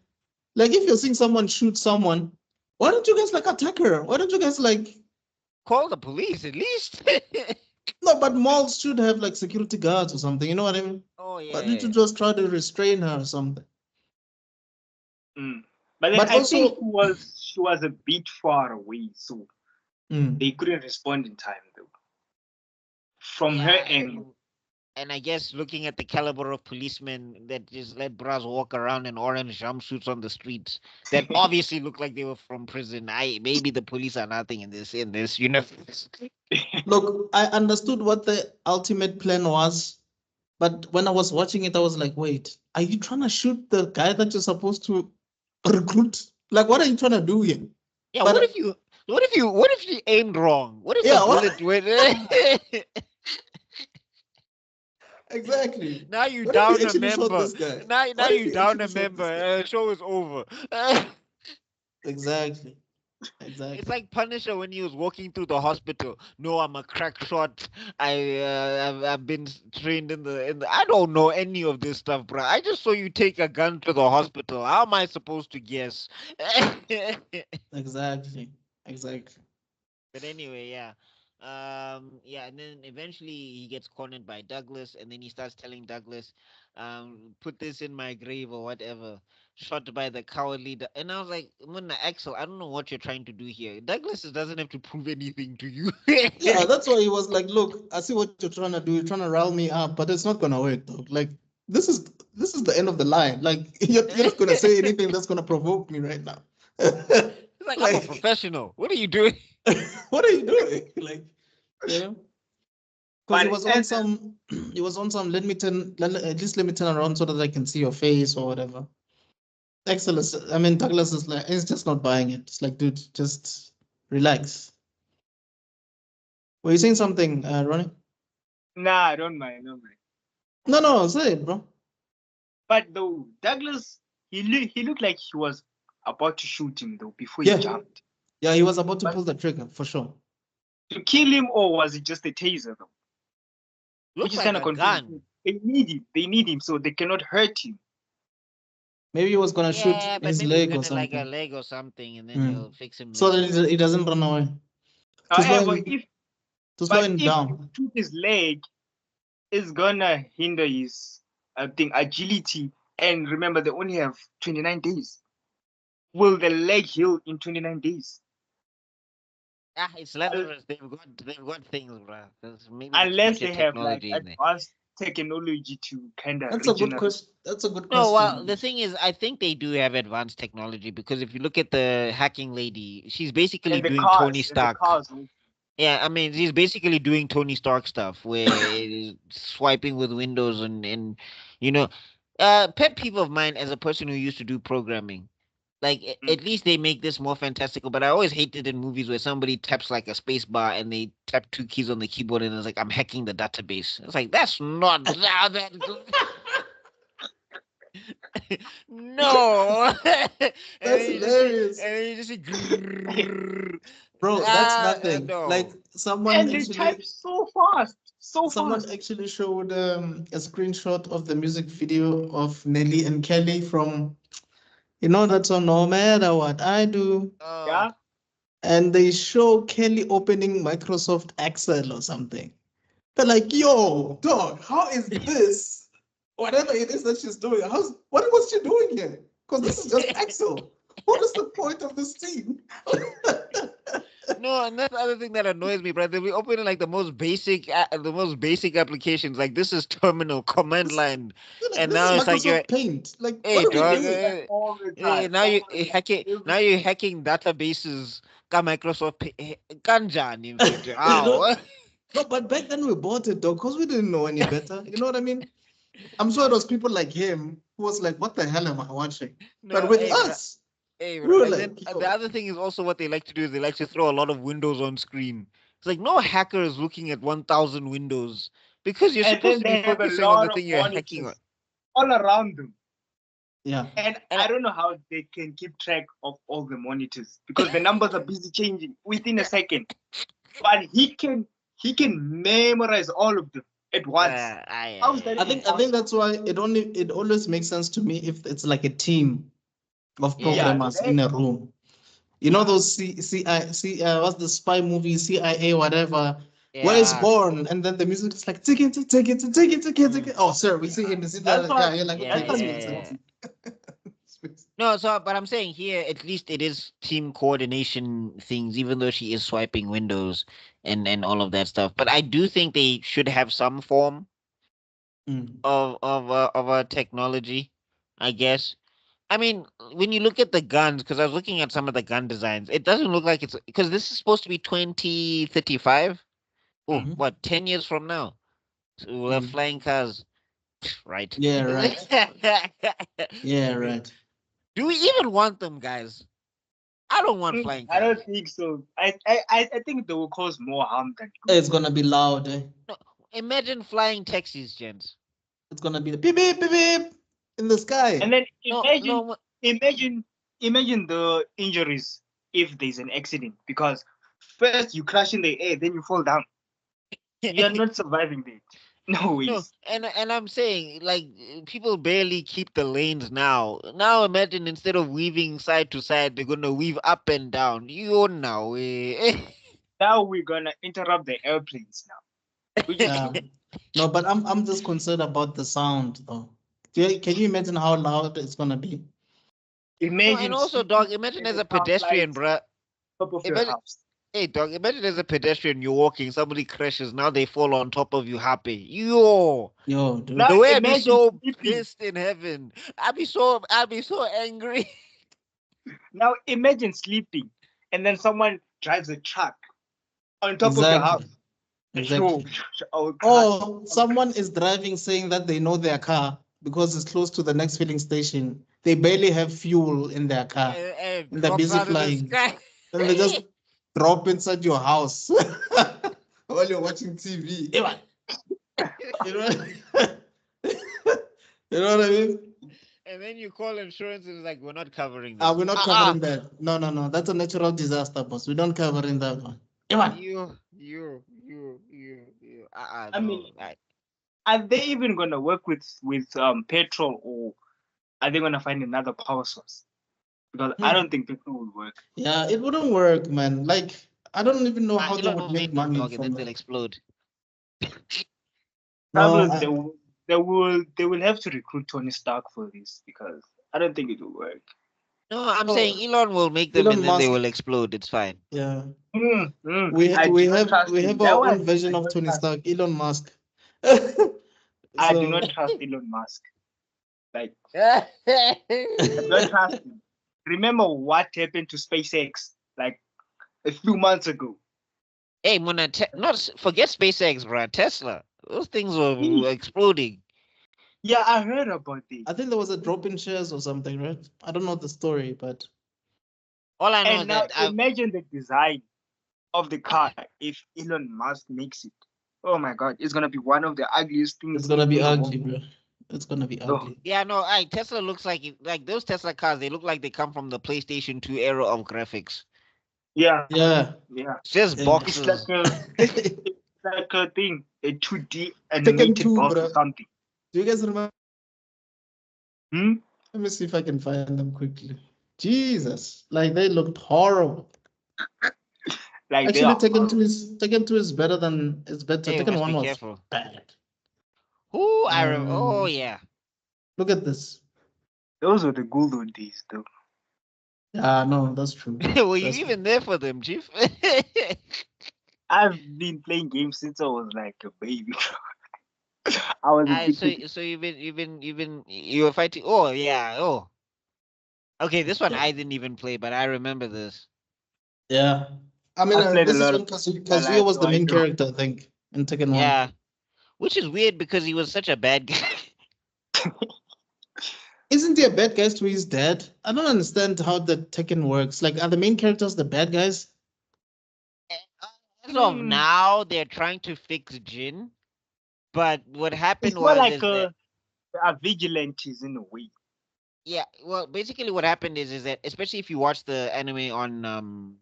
Like if you're seeing someone shoot someone, Why don't you guys like attack her? Why don't you guys like Call the police at least. no? But malls should have like security guards or something. You know what I mean? Oh yeah. Why don't you just try to restrain her or something? But then But I think also, she was a bit far away, so mm, they couldn't respond in time though. From her Yeah, end. and I guess looking at the caliber of policemen that just let bras walk around in orange jumpsuits on the streets, that obviously look like they were from prison. Maybe the police are nothing in this universe. look, I understood what the ultimate plan was, but when I was watching it, I was like, wait, are you trying to shoot the guy that you're supposed to recruit? Like, what are you trying to do here? Yeah, But what if you aimed wrong? What if the yeah, bullet went? exactly. Now you What if he down a actually shot member. this guy? Now What if you he down actually a shot member. this guy? Show is over. Exactly. It's Exactly. like Punisher when he was walking through the hospital. No, I'm a crack shot. I've been trained in the. I don't know any of this stuff, bro. I just saw you take a gun to the hospital. How am I supposed to guess? Exactly. Exactly. But anyway, yeah. Yeah, and then eventually he gets cornered by Douglas, and then he starts telling Douglas, put this in my grave or whatever. Shot by the cowardly. And I was like, Munna Axel, I don't know what you're trying to do here. Douglas doesn't have to prove anything to you. Yeah, that's why he was like, look, I see what you're trying to do. You're trying to rile me up, but it's not gonna work though. Like this is this is the end of the line. Like you're not gonna say anything that's gonna provoke me right now. He's like, I'm a Like professional. What are you doing? what are you doing? Like, you know? Because he But was on some he was on some at least let me turn around so that I can see your face or whatever. Excellent. I mean Douglas is like he's just not buying it. It's like, dude, just relax. Were you saying something, Ronnie? nah, I don't mind, no mind. No, say it, bro. But though Douglas, he looked like he was about to shoot him though before he Yeah. jumped. Yeah, he was about to But pull the trigger for sure. to kill him, or was it just a taser though? Which Looks is like kind of a confusing. gun. They need him. They need him so they cannot hurt him. Maybe he was gonna shoot Yeah, but his maybe he's leg or gonna like a something. leg or something, and then he'll fix him So later. that he doesn't run away. However, To slow him if down. shoot his leg, is gonna hinder his agility. And remember, they only have 29 days. Will the leg heal in 29 days? Ah, it's Lazarus. They've got things, bro. Maybe there's Unless future they have like technology in there. advanced technology to kind of That's a good regenerate. question. That's a good No, well, question. the thing is, I think they do have advanced technology because if you look at the hacking lady, she's basically And the doing Tony cars, and the Stark. cars. Yeah, I mean, she's basically doing Tony Stark stuff where it's swiping with Windows and you know, pet peeve of mine as a person who used to do programming. Like Mm. at least they make this more fantastical, but I always hated in movies where somebody taps like a space bar and they tap two keys on the keyboard and it's like I'm hacking the database. It's like that's not how that no. and That's then you just see hilarious. and then you just see grrrr. Bro, that's nothing. Like No. And they type so fast, so someone fast. actually showed a screenshot of the music video of Nelly and Kelly from that song No Matter What I Do. Yeah. And they show Kelly opening Microsoft Excel or something. They're like, yo, dog, how is this? Whatever it is that she's doing, what was she doing here? Because this is just Excel. What is the point of this scene? No, and that's the other thing that annoys me, brother. We open like the most basic applications. Like this is terminal command line, and This is now it's like you're, Microsoft Paint. Like, what hey are we dog, doing? All the time. now you hacking, now Every- you're hacking databases. Ka Microsoft kanjani mfethu? You know, How? no, but back then we bought it, though, because we didn't know any better. You know what I mean? I'm sure it was people like him who was like, what the hell am I watching? But No, with hey, bro. us, Hey, we bro. were And then like, the yo, other thing is also what they like to do is they like to throw a lot of windows on screen. It's like no hacker is looking at 1,000 windows because you're And supposed then to be they have a focusing on the lot of thing you're hacking on. monitors all around them. yeah. And And I don't know how they can keep track of all the monitors because the numbers are busy changing within a second. But he can memorize all of them at once. How is that I think impossible? that's why it always makes sense to me if it's like a team of Yeah. programmers in a room. You know those what's the spy movie, CIA, whatever. Where is Yeah. born? And then the music is like, take it, take it, take it, take it, take it. Oh, sir, we see him. We see That's that. why- Yeah, you're like, Yeah, okay, this yeah, makes yeah. sense. No, so but I'm saying here at least it is team coordination things, even though she is swiping windows and all of that stuff. But I do think they should have some form Mm. of a technology, I guess. I mean, when you look at the guns, because I was looking at some of the gun designs, it doesn't look like it's because this is supposed to be 2035. Oh, Mhm. what, 10 years from now? So we'll have Mm. flying cars, right? Yeah, right. Yeah, right. Do we even want them, guys? I don't want Mm, flying I cars. don't think so. I think they will cause more harm than good. It's gonna be loud. Eh? No, imagine flying taxis, gents. It's gonna be the beep beep beep beep in the sky. And then No, no, imagine the injuries if there's an accident, because first you crash in the air, then you fall down. You're not surviving that. No no, ways. and I'm saying like people barely keep the lanes now. Now imagine instead of weaving side to side, they're gonna weave up and down. You know, Now we're gonna interrupt the airplanes now. Which is Yeah. No, but I'm just concerned about the sound though. Can you imagine how loud it's gonna be? no, imagine and also, sleeping dog, imagine and as the a car pedestrian, flies bruh. top of your Imagine, house. hey, dog, imagine as a pedestrian, you're walking, somebody crashes, now they fall on top of you, happy. Yo, Yo, dude. Now the way I'd be imagine so sleeping. pissed in heaven. I'd be so angry. Now imagine sleeping, and then someone drives a truck on top of your Exactly. house. Exactly. I will cry. Or someone is driving saying that they know their car because it's close to the next filling station. They barely have fuel in their car. And And they're drops busy out of the flying. sky. And they just drop inside your house while you're watching TV. Ewa. You know, you know what I mean? And then you call insurance and it's like, we're not covering this. We're not covering that. No, no, no. That's a natural disaster, boss. We don't cover in that one. Ewa. You. I No. mean, are they even gonna work with petrol, or are they gonna find another power source? Because I don't think petrol will work. Yeah, it wouldn't work, man. Like, I don't even know how they Elon would will make make money dog and from then they'll that. explode. No, Problem is they will have to recruit Tony Stark for this, because I don't think it will work. No, I'm Oh, saying Elon will make them Elon and then they Musk. will explode. It's fine. Yeah, I do not we trust him. have That our own one I version do of not Tony trust. Stark, Elon Musk. I do So not trust Elon Musk. Like, I do not trust him. Remember what happened to SpaceX like a few months ago? Hey, Mona, forget SpaceX, bro. Tesla. Those things were exploding. Yeah, I heard about this. I think there was a drop in shares or something, right? I don't know the story, but All I know And is now that imagine the design of the car if Elon Musk makes it. Oh my God, it's gonna be one of the ugliest it's things gonna be in the ugly, world. bro. It's gonna be Oh, ugly. yeah, no, Tesla looks like those Tesla cars. They look like they come from the PlayStation 2 era of graphics. yeah, Yeah. yeah. It's just Yeah. It's like boxes. a thing, a 2D Tekken animated 2, box or bro. something. Do you guys remember? Hmm? Let me see if I can find them quickly. Jesus, like they looked horrible. Like they Actually, are. Tekken 2 is better than it's better. Hey, we Tekken must 1 be was careful. bad. Who I remember? Oh Um, yeah. Look at this. Those were the good old days, though. Yeah, no, that's true. Were you That's true. even there for them, Chief? I've been playing games since I was like a baby. I was addicted. So you were fighting. Oh yeah. Oh, okay. This one Yeah. I didn't even play, but I remember this. Yeah. I mean, I played a this is lot of when my Kazuya life, was so the I main know. character, I think, in Tekken 1. Yeah, which is weird because he was such a bad guy. Isn't he a bad guy to his dad? I don't understand how the Tekken works. Like, are the main characters the bad guys? As of Hmm. now, they're trying to fix Jin, but what happened It's more was like is that a vigilantes in a way. yeah, well, basically what happened is that especially if you watch the anime on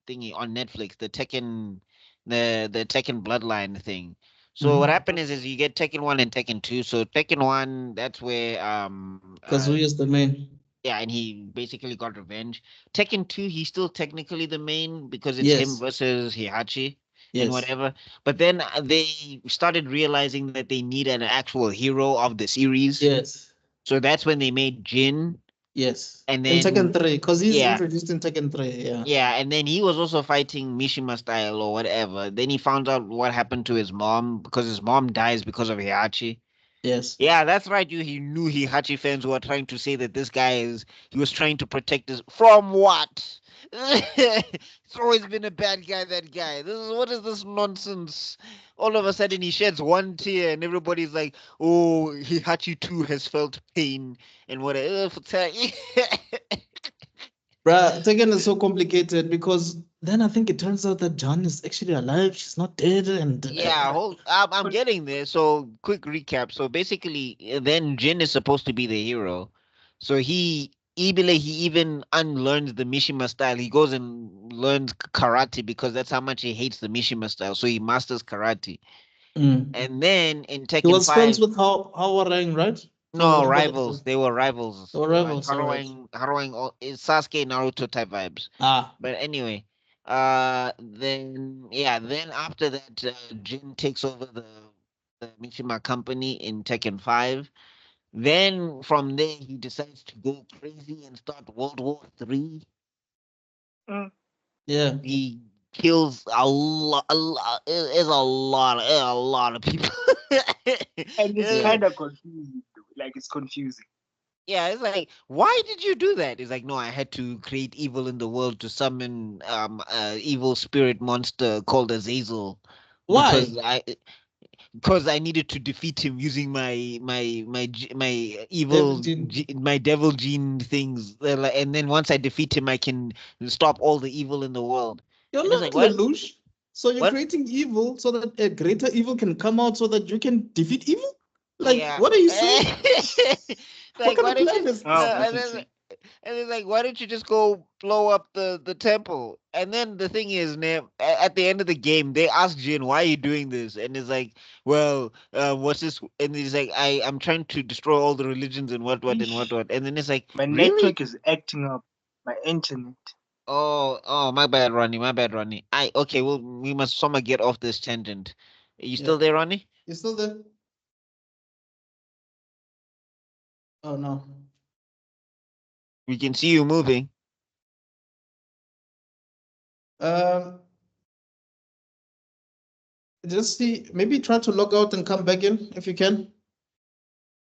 thingy on Netflix, the Tekken Bloodline thing. So what Mhm. happened is you get Tekken 1 and Tekken 2. So Tekken 1, that's where Kazuya is the main. Yeah, and he basically got revenge. Tekken 2, he's still technically the main because it's him Yes, versus Heihachi and yes, whatever. But then they started realizing that they need an actual hero of the series. yes, So that's when they made Jin. yes. And In Tekken then, 3, because he's yeah, introduced in Tekken 3. Yeah. yeah. And then he was also fighting Mishima style or whatever. Then he found out what happened to his mom because his mom dies because of Heihachi. Yes. Yeah, that's right. He knew Heihachi fans were trying to say that this guy he was trying to protect us from what? It's always been a bad guy, that guy. What is this nonsense? All of a sudden he sheds one tear and everybody's like, oh, Heihachi too has felt pain and whatever. Bruh, Tekken is so complicated because then I think it turns out that John is actually alive. She's not dead, and Yeah, I'm getting there. So, quick recap. So basically, then Jin is supposed to be the hero. So he even unlearns the Mishima style. He goes and learns karate because that's how much he hates the Mishima style. So he masters karate. Mm. And then in He Tekken was friends 5, with Hao Rang, right? So no, remember that too. rivals. They were rivals. They were Like rivals, all right. It's Sasuke Naruto type vibes. Ah, But anyway, then after that, Jin takes over the Mishima company in Tekken 5. Then from there, he decides to go crazy and start World War 3. Mm. yeah. He kills a lot of people. And it's Uh, Yeah. kind of confusing. Like it's confusing. Yeah, it's like, why did you do that? It's like, no, I had to create evil in the world to summon evil spirit monster called Azazel Why? because I needed to defeat him using my evil 17. my devil gene things. And then once I defeat him, I can stop all the evil in the world. You're And it's not like, what? Lelouch. So you're What? creating evil so that a greater evil can come out so that you can defeat evil? Like, Yeah. what are you saying? What Like, kind why of don't you? plan is Oh, this? what And you then say? And it's like, why don't you just go blow up the temple? And then the thing is, at the end of the game, they ask Jin, why are you doing this? And it's like, well, what's this? And he's like, I'm trying to destroy all the religions and what and Eesh. what. And then it's like, My really? network is acting up. My internet. Oh, my bad, Ronnie. My bad, Ronnie. Okay, well, we must somehow get off this tangent. Are you Yeah. still there, Ronnie? You still there? Oh no. We can see you moving. Um, just see, maybe try to log out and come back in if you can.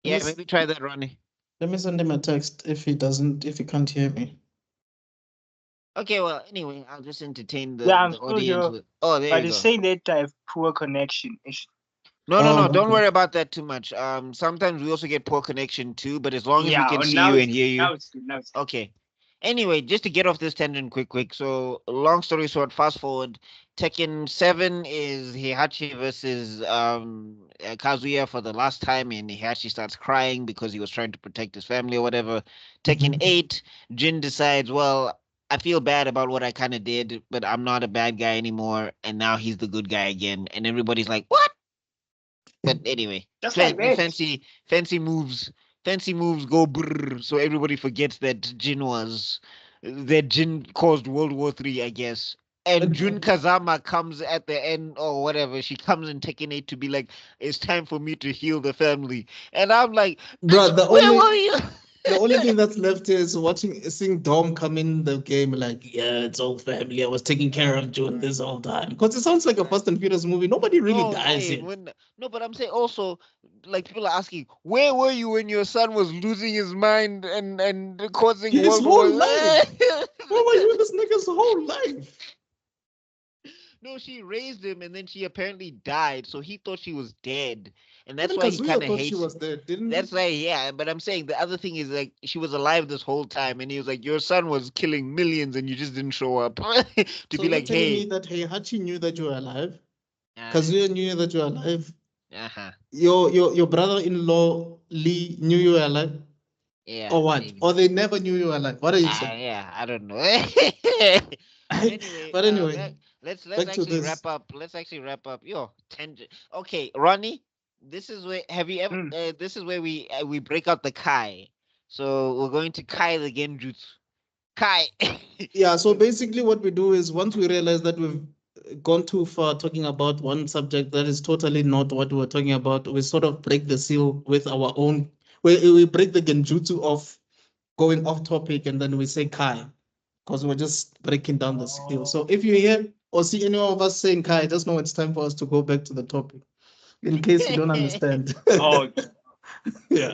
Let me Yeah, maybe try that, Ronnie. let me send him a text if he can't hear me. Okay, well, anyway, I'll just entertain Yeah, I'm the still audience here. with. Oh, there But you it's go. saying that I have poor connection. No, no, no. Oh, Don't okay. worry about that too much. Sometimes we also get poor connection too, but as long as we Yeah, can oh, see now you it's and hear good. you, Now it's good. Now it's good. okay. Anyway, just to get off this tangent quick. So, long story short, fast forward. Tekken 7 is Heihachi versus Kazuya for the last time, and Heihachi starts crying because he was trying to protect his family or whatever. Tekken Mhm. 8, Jin decides, well, I feel bad about what I kind of did, but I'm not a bad guy anymore, and now he's the good guy again. And everybody's like, what? But anyway, Just like that. fancy moves go brrr, so everybody forgets that Jin caused World War Three, I guess. And Jun Kazama comes at the end or whatever. She comes in Tekken 8 to be like, it's time for me to heal the family. And I'm like, Bro, bitch, where were you? the only thing that's left is seeing Dom come in the game like, yeah, it's all family. I was taking care of June this whole time. Because it sounds like a Fast and Furious movie. Nobody really No, dies wait, here. no, but I'm saying also, like people are asking, where were you when your son was losing his mind and causing His World War? whole life. Where were you this nigga's whole life? No, she raised him and then she apparently died, so he thought she was dead, and that's Even why he kind Kazuya of thought she hates. was dead, didn't he? That's why, yeah. But I'm saying the other thing is like she was alive this whole time, and he was like, "Your son was killing millions, and you just didn't show up." To So be you're like, telling me "Hey, that Heihachi knew that you were alive? uh, Kazuya knew that you were alive? uh-huh, Your brother-in-law Lee knew you were alive? yeah, Or what? maybe, Or they never knew you were alive? What are you saying? yeah, I don't know." But anyway, But anyway, let's back to actually this. wrap up. Let's actually wrap up. Yo, tangent. Okay, Ronnie, this is where have you ever? Mm. This is where we break out the Kai. So we're going to Kai the Genjutsu. Kai. Yeah, so basically what we do is once we realize that we've gone too far talking about one subject that is totally not what we're talking about, we sort of break the seal with our own, we break the genjutsu of going off topic and then we say Kai, because we're just breaking down the seal. So if you hear or see any of us saying Kai, just know it's time for us to go back to the topic in case you don't understand. Oh, Yeah.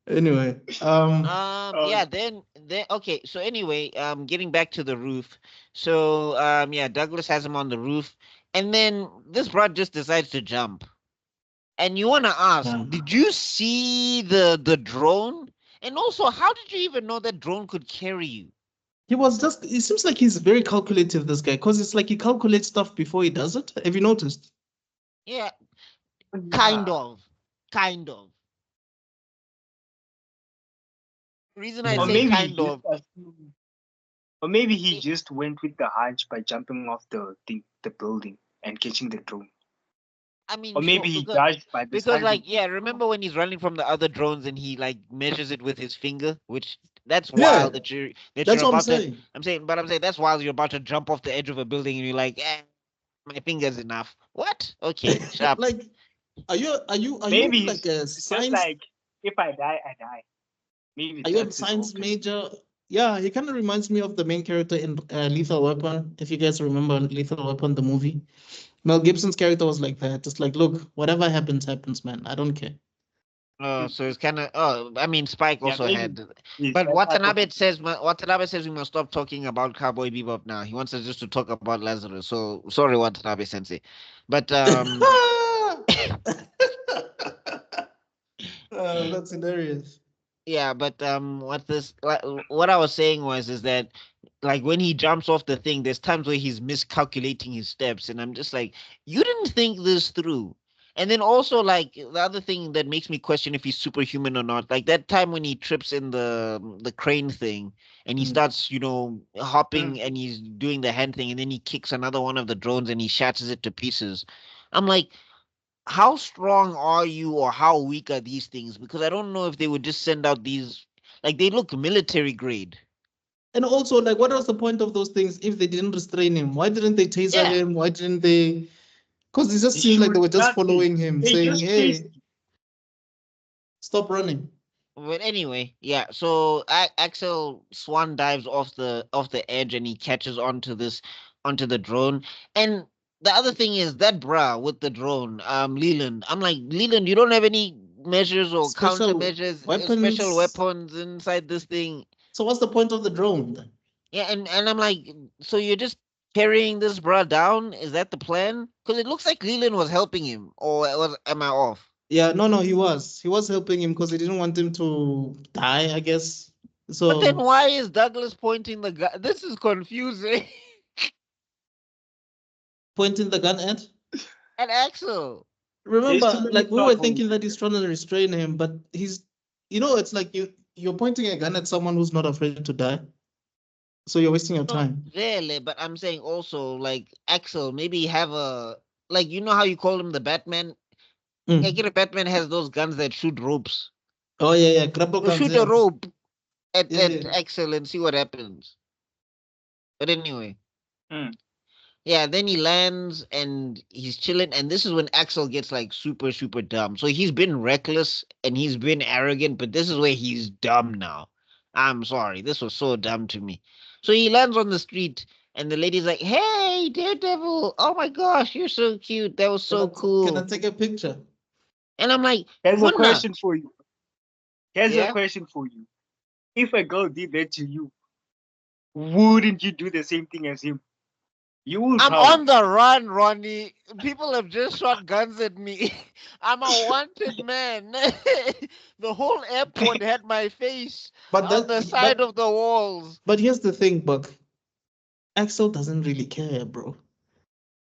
Anyway, Yeah, then okay, so anyway, getting back to the roof. So yeah, Douglas has him on the roof, and then this broad just decides to jump. And you wanna ask, Yeah. did you see the drone? And also, how did you even know that drone could carry you? it seems like he's very calculative, this guy, because it's like he calculates stuff before he does it. Have you noticed? Yeah, kind yeah. of. Kind of. Reason I Or Yeah. say maybe he kind just of. assumed, or maybe he it- just went with the hunch by jumping off the building and catching the drone. I mean, Or sure, maybe he judged by the because size like of the yeah, drone. remember when he's running from the other drones and he like measures it with his finger, which that's Yeah, wild that that's you're what I'm about to. saying. I'm saying that's wild. You're about to jump off the edge of a building and you're like, my finger's enough. What? Okay, sharp. Like, are you Maybe like he's a it's just science? like, if I die, I die. Maybe Are you a that's his whole science perspective. major? Yeah, he kind of reminds me of the main character in Lethal Weapon. If you guys remember Lethal Weapon, the movie, Mel Gibson's character was like that. Just like, look, whatever happens, happens, man. I don't care. So it's kind of. Oh, I mean, Spike Yeah, also maybe had. he's But that type of Watanabe says we must stop talking about Cowboy Bebop now. He wants us just to talk about Lazarus. So sorry, Watanabe Sensei, but That's hilarious. yeah, but what I was saying was is that like when he jumps off the thing, there's times where he's miscalculating his steps, and I'm just like, you didn't think this through. And then also like the other thing that makes me question if he's superhuman or not, like that time when he trips in the crane thing and he Mm. starts, you know, Mm. hopping and he's doing the hand thing and then he kicks another one of the drones and he shatters it to pieces. I'm like, how strong are you or how weak are these things? Because I don't know if they would just send out these, like they look military grade. And also, like, what was the point of those things if they didn't restrain him? Why didn't they taser Yeah. him? Why didn't they? Because it just They seemed like they shoot were just nothing. following him, They saying, just chased "Hey, stop running." But anyway, yeah. So Axel Swan dives off the edge and he catches onto the drone. And the other thing is that bra with the drone, Leland. I'm like, Leland, you don't have any measures or Special countermeasures, special weapons. weapons inside this thing. So what's the point of the drone then? Yeah, and I'm like, so you're just carrying this bra down? Is that the plan? Because it looks like Leland was helping him, or am I off? Yeah, no, he was helping him because he didn't want him to die, I guess. But then So why is Douglas pointing the gun? This is confusing. pointing the gun at. And Axel. There's too Remember, many like we were plot holes thinking that he's here. trying to restrain him, but it's like you're pointing a gun at someone who's not afraid to die. So you're wasting your No, time. really, but I'm saying also like Axel, maybe have a like you know how you call him the Batman? I Mm. get a Batman has those guns that shoot ropes. Oh yeah, grapple So guns, shoot a yeah. rope Yeah, at yeah. Axel and see what happens. But anyway. Mm. Yeah, then he lands and he's chilling, and this is when Axel gets like super, super dumb. So he's been reckless and he's been arrogant, but this is where he's dumb now. I'm sorry, this was so dumb to me. So he lands on the street, and the lady's like, "Hey, Daredevil! Oh my gosh, you're so cute. That was so Can I cool." take a picture? And I'm like, Here's a Munna, question for you. Here's a yeah, question for you. If a girl did that to you, wouldn't you do the same thing as him? You will I'm come. on the run, Ronnie. People have just shot guns at me. I'm a wanted man. The whole airport had my face But on the that side but of the walls. but here's the thing, Buck. Axel doesn't really care, bro.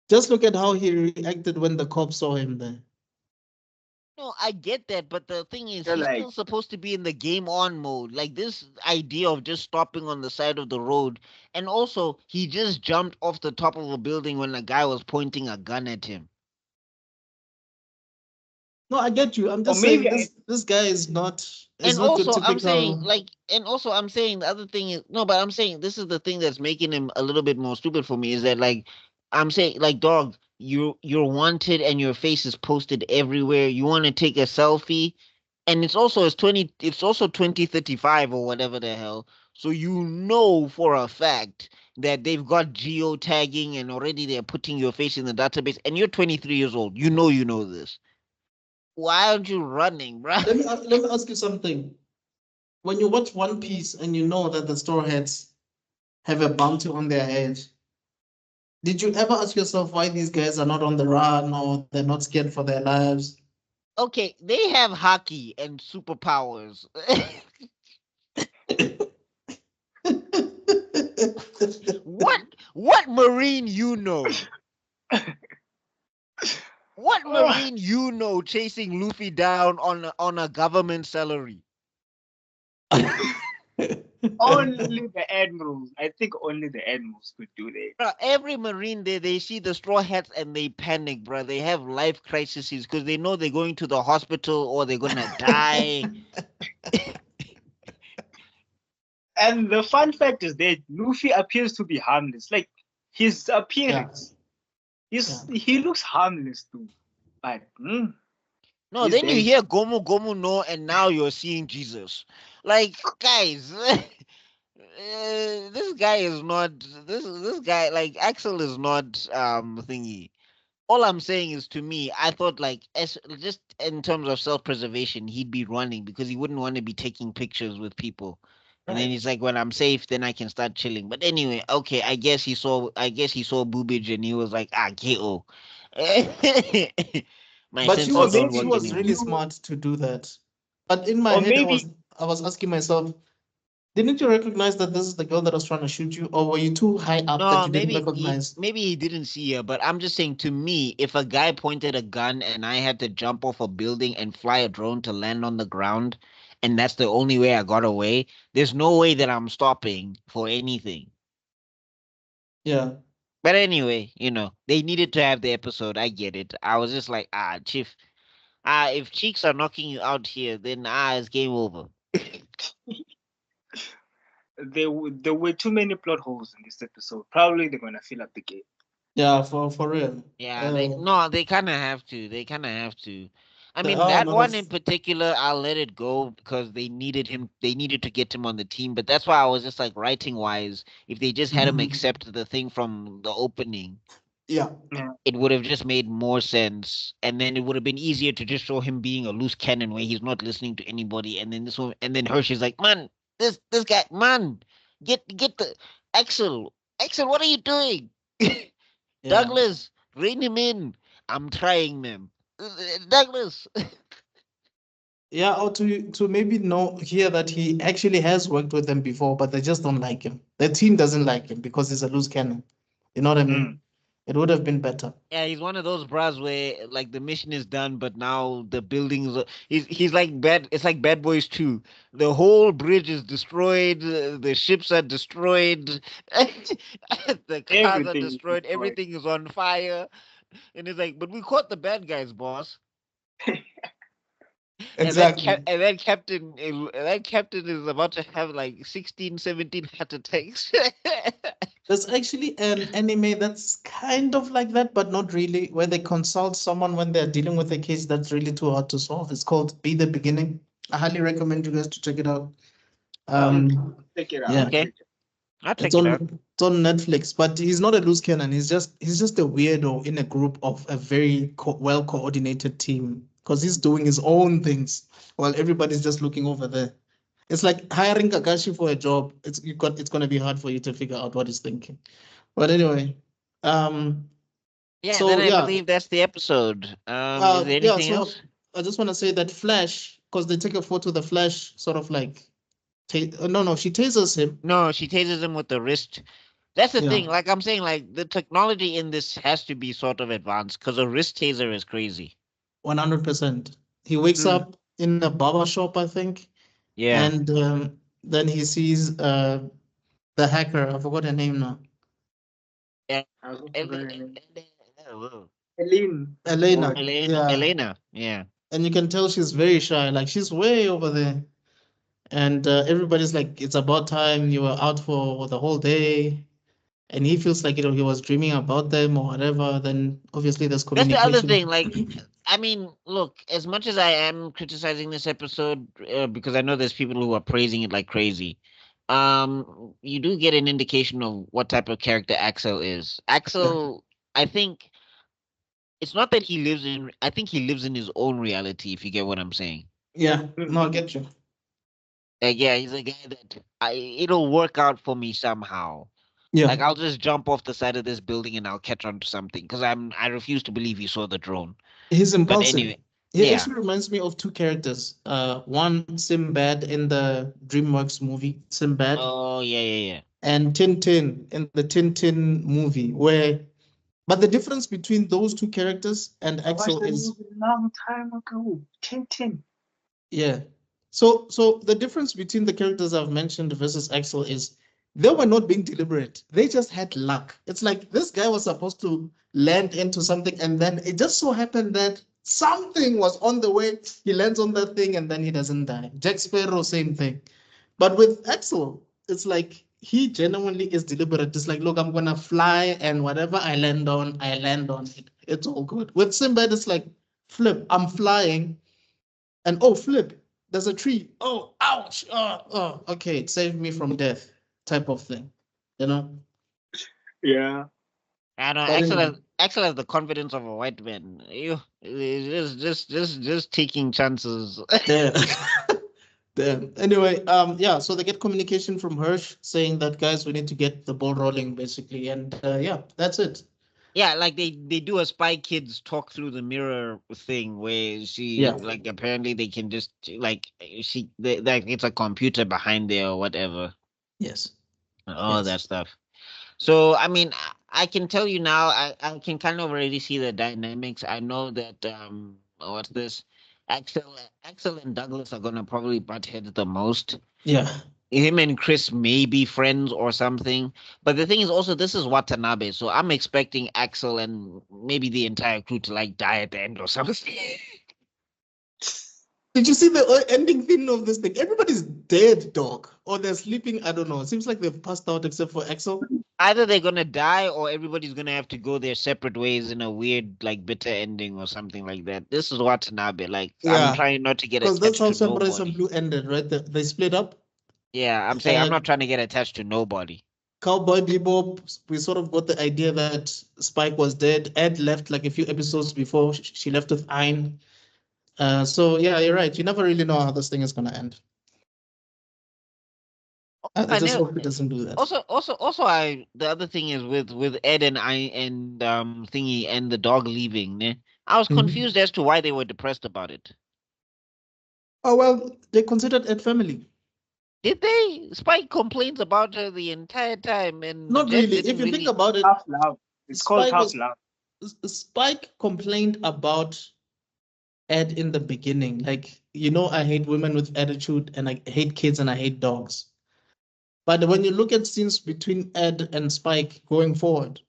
Just look at how he reacted when the cops saw him there. No, I get that, but the thing is, You're he's like, still supposed to be in the game on mode. Like this idea of just stopping on the side of the road. And also, he just jumped off the top of a building when a guy was pointing a gun at him. No, I get you. I'm Or just saying maybe this guy is not And your also, I'm saying, typical. like, and also, I'm saying the other thing is no, but I'm saying this is the thing that's making him a little bit more stupid for me is that, like, I'm saying, like, dog, you're wanted and your face is posted everywhere. You want to take a selfie, and it's also 2035 or whatever the hell. So you know for a fact that they've got geotagging and already they're putting your face in the database, and you're 23 years old. You know this. Why aren't you running, bro? Let me ask you something. When you watch One Piece and you know that the Straw Hats have a bounty on their head, did you ever ask yourself why these guys are not on the run or they're not scared for their lives? Okay, they have hockey and superpowers. what what marine you know? What marine you know chasing Luffy down on a government salary? only the admirals. I think only the admirals could do that. Bruh, every marine there, they see the straw hats and they panic, bro. They have life crises because they know they're going to the hospital or they're gonna die. And the fun fact is that Luffy appears to be harmless. Like his appearance, he looks harmless too. But No, he's then you dangerous. hear Gomu Gomu no, and now you're seeing Jesus. Like, guys, this guy is not this guy like Axel is not thingy. All I'm saying is to me, I thought like as just in terms of self-preservation, he'd be running because he wouldn't want to be taking pictures with people. And then Right. he's like, when I'm safe, then I can start chilling. But anyway, okay, I guess he saw boobage and he was like, ah, KO. My But senses Or don't he maybe work was really anymore. you, smart to do that. But in my or head, maybe I was asking myself, didn't you recognize that this is the girl that was trying to shoot you, or were you too high up that No, you didn't maybe he recognize? maybe he didn't see her, but I'm just saying to me, if a guy pointed a gun and I had to jump off a building and fly a drone to land on the ground, and that's the only way I got away, there's no way that I'm stopping for anything. Yeah. But anyway, they needed to have the episode. I get it. I was just like, Chief, if cheeks are knocking you out here, then it's game over. there were too many plot holes in this episode. Probably they're gonna fill up the gap. Yeah, for real. Yeah, they kind of have to. They kind of have to. I There mean, are a that lot one of. in particular, I'll let it go because they needed him. They needed to get him on the team. But that's why I was just like, writing wise, if they just had him Mhm. accept the thing from the opening, Yeah. Yeah. it would have just made more sense. And then it would have been easier to just show him being a loose cannon where he's not listening to anybody. And then this one, and then Hershey's like, man, this guy, man, get the Axel, what are you doing? Yeah. Douglas, rein him in. I'm trying them. Douglas. Yeah, or to maybe know hear that he actually has worked with them before, but they just don't like him. The team doesn't like him because he's a loose cannon. You know what I mean? It would have been better. Yeah, he's one of those bras where like the mission is done, but now the buildings. He's like bad. It's like Bad Boys 2. The whole bridge is destroyed. The ships are destroyed. The cars are Everything is destroyed. destroyed. Everything is on fire. And it's like, but we caught the bad guys, boss. Exactly. And that captain is about to have like 16, 17 heart attacks. There's actually an anime that's kind of like that, but not really, where they consult someone when they're dealing with a case that's really too hard to solve. It's called Be the Beginning. I highly recommend you guys to check it out. Okay, check it out. Yeah, Okay, I'll it's check it out. Netflix, but he's not a loose cannon. He's just a weirdo in a group of a very well coordinated team because he's doing his own things while everybody's just looking over there. It's like hiring Kakashi for a job. It's gonna be hard for you to figure out what he's thinking. But anyway, um, Yeah, then so I yeah, believe that's the episode. Is there yeah. anything So else? I just want to say that Flash, because they take a photo, the Flash sort of like, no, she tases him. No, she tases him with the wrist. That's the Yeah, thing. Like I'm saying, like the technology in this has to be sort of advanced because a wrist taser is crazy. 100%. He wakes Mm. up in a barber shop, I think, Yeah. and then he sees the hacker. I forgot her name now. And, I was also and, very and, whoa. Eileen. Or Elena. Yeah, Elena. Yeah. and you can tell she's very shy. Like she's way over there, and everybody's like, "It's about time you were out for the whole day." And he feels like he was dreaming about them or whatever. Then obviously there's That's the other thing. communication. Like, I mean, look, as much as I am criticizing this episode, because I know there's people who are praising it like crazy, you do get an indication of what type of character Axel is. Yeah, Axel, I think it's not that he lives in. I think he lives in his own reality. If you get what I'm saying. yeah. No, I Mhm. get you. Like, yeah, he's a guy that it'll work out for me somehow. Yeah. Like, I'll just jump off the side of this building and I'll catch on to something because I refuse to believe he saw the drone. He's But impulsive. anyway, He yeah. actually reminds me of two characters. One Sinbad in the DreamWorks movie, Sinbad, Oh, yeah, yeah, yeah. and Tintin in the Tintin movie, but the difference between those two characters and I watched Axel that is, movie a long time ago. Tintin. yeah. So the difference between the characters I've mentioned versus Axel is they were not being deliberate. They just had luck. It's like this guy was supposed to land into something, and then it just so happened that something was on the way. He lands on that thing, and then he doesn't die. Jack Sparrow, same thing. But with Axel, it's like he genuinely is deliberate. It's like, look, I'm gonna fly, and whatever I land on, I land on it. It's all good. With Sinbad, it's like, flip, I'm flying, and oh, flip, there's a tree. Oh, ouch. Okay, it saved me from death, type of thing. You know? Yeah. I know But anyway, Axel has the confidence of a white man. You just taking chances. damn. Damn. Anyway, yeah, so they get communication from Hirsch saying that guys, we need to get the ball rolling, basically. And yeah, that's it. Yeah, like they do a Spy Kids talk through the mirror thing where she Yeah. like apparently they can just like like it's a computer behind there or whatever. Yes. All Yes. that stuff. So I mean, I can tell you now. I can kind of already see the dynamics. I know that what's this? Axel Axel and Douglas are gonna probably butt heads the most. Yeah. Him and Chris may be friends or something. But the thing is also this is Watanabe, so I'm expecting Axel and maybe the entire crew to like die at the end or something. Did you see the ending thing of this thing? Everybody's dead, dog, or they're sleeping. I don't know. It seems like they've passed out except for Axel. Either they're gonna die or everybody's gonna have to go their separate ways in a weird, like bitter ending or something like that. This is Watanabe. Like I'm Yeah, trying not to get because that's attached how to Samurai Champloo nobody. ended, right? They split up. Yeah, I'm saying I'm Uh, not trying to get attached to nobody. Cowboy Bebop, we sort of got the idea that Spike was dead. Ed left like a few episodes before she left with Ein. So yeah, you're right. You never really know how this thing is gonna end. I I just know. hope it doesn't do that. Also, I the other thing is with Ed and I and thingy and the dog leaving. Ne? I was Mhm. confused as to why they were depressed about it. Oh well, they considered Ed family. Did they? Spike complains about her the entire time, and Not Jet really. If didn't you think really. about it, Tough love. It's called Spike tough was love. Spike complained about Ed in the beginning. Like, I hate women with attitude and I hate kids and I hate dogs. But when you look at scenes between Ed and Spike going forward,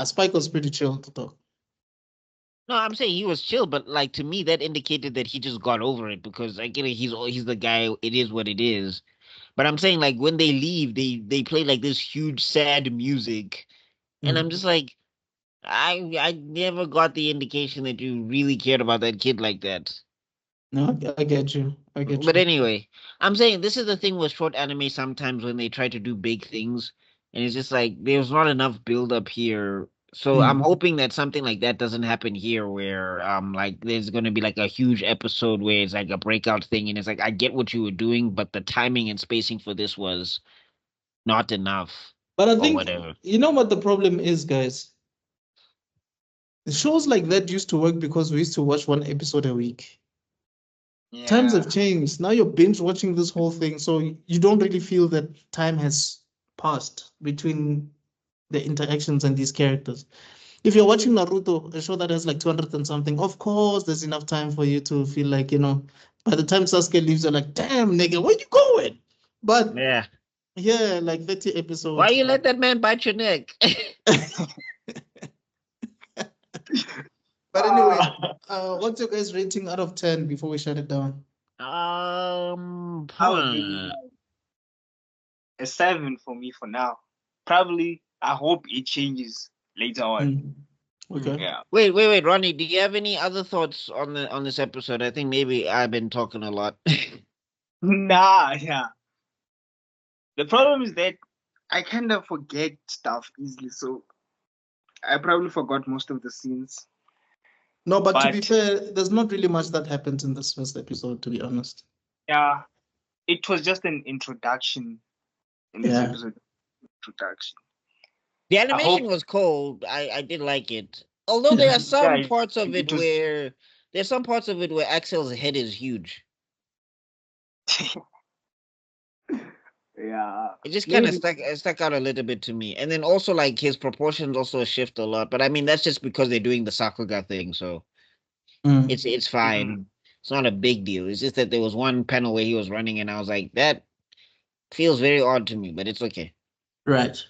Spike was pretty chill to talk. No, I'm saying he was chill, but like to me, that indicated that he just got over it because I get it. He's the guy. It is what it is. But I'm saying like when they leave, they play like this huge sad music, and I'm Mm. just like, I never got the indication that you really cared about that kid like that. No, I get you. I get But you. anyway, I'm saying this is the thing with short anime sometimes when they try to do big things, and it's just like there's not enough build up here. So I'm Mm. hoping that something like that doesn't happen here, where like there's gonna be like a huge episode where it's like a breakout thing, and it's like I get what you were doing, but the timing and spacing for this was not enough But I or think, whatever. you know what the problem is, guys? Shows like that used to work because we used to watch one episode a week. Times Yeah. have changed. Now you're binge watching this whole thing, so you don't really feel that time has passed between the interactions and these characters. If you're watching Naruto, a show that has like 200 and something, of course there's enough time for you to feel like, by the time Sasuke leaves, you're like, damn, nigga, where you going? But Yeah. yeah, like 30 Why episodes. you let that man bite your neck? But anyway, what's your guys' rating out of 10 before we shut it down? I would give it a 7 for me for now. Probably, I hope it changes later on. Okay. Yeah. Wait, Ronnie, do you have any other thoughts on this episode? I think maybe I've been talking a lot. Nah, yeah. The problem is that I kind of forget stuff easily, so I probably forgot most of the scenes. No, but to be But fair, there's not really much that happens in this first episode, to be honest. yeah, it was just an introduction in this Yeah. episode. Introduction. The I animation hope. was cold. I did like it. Although there Yeah. are some Yeah, parts of it it was. where Axel's head is huge. Yeah, It just kind of Maybe. stuck out a little bit to me. And then also like his proportions also shift a lot. But I mean that's just because they're doing the Sakuga thing, so Mm. it's fine. It's not a big deal. It's just that there was one panel where he was running and I was like, that feels very odd to me, but it's okay. Right.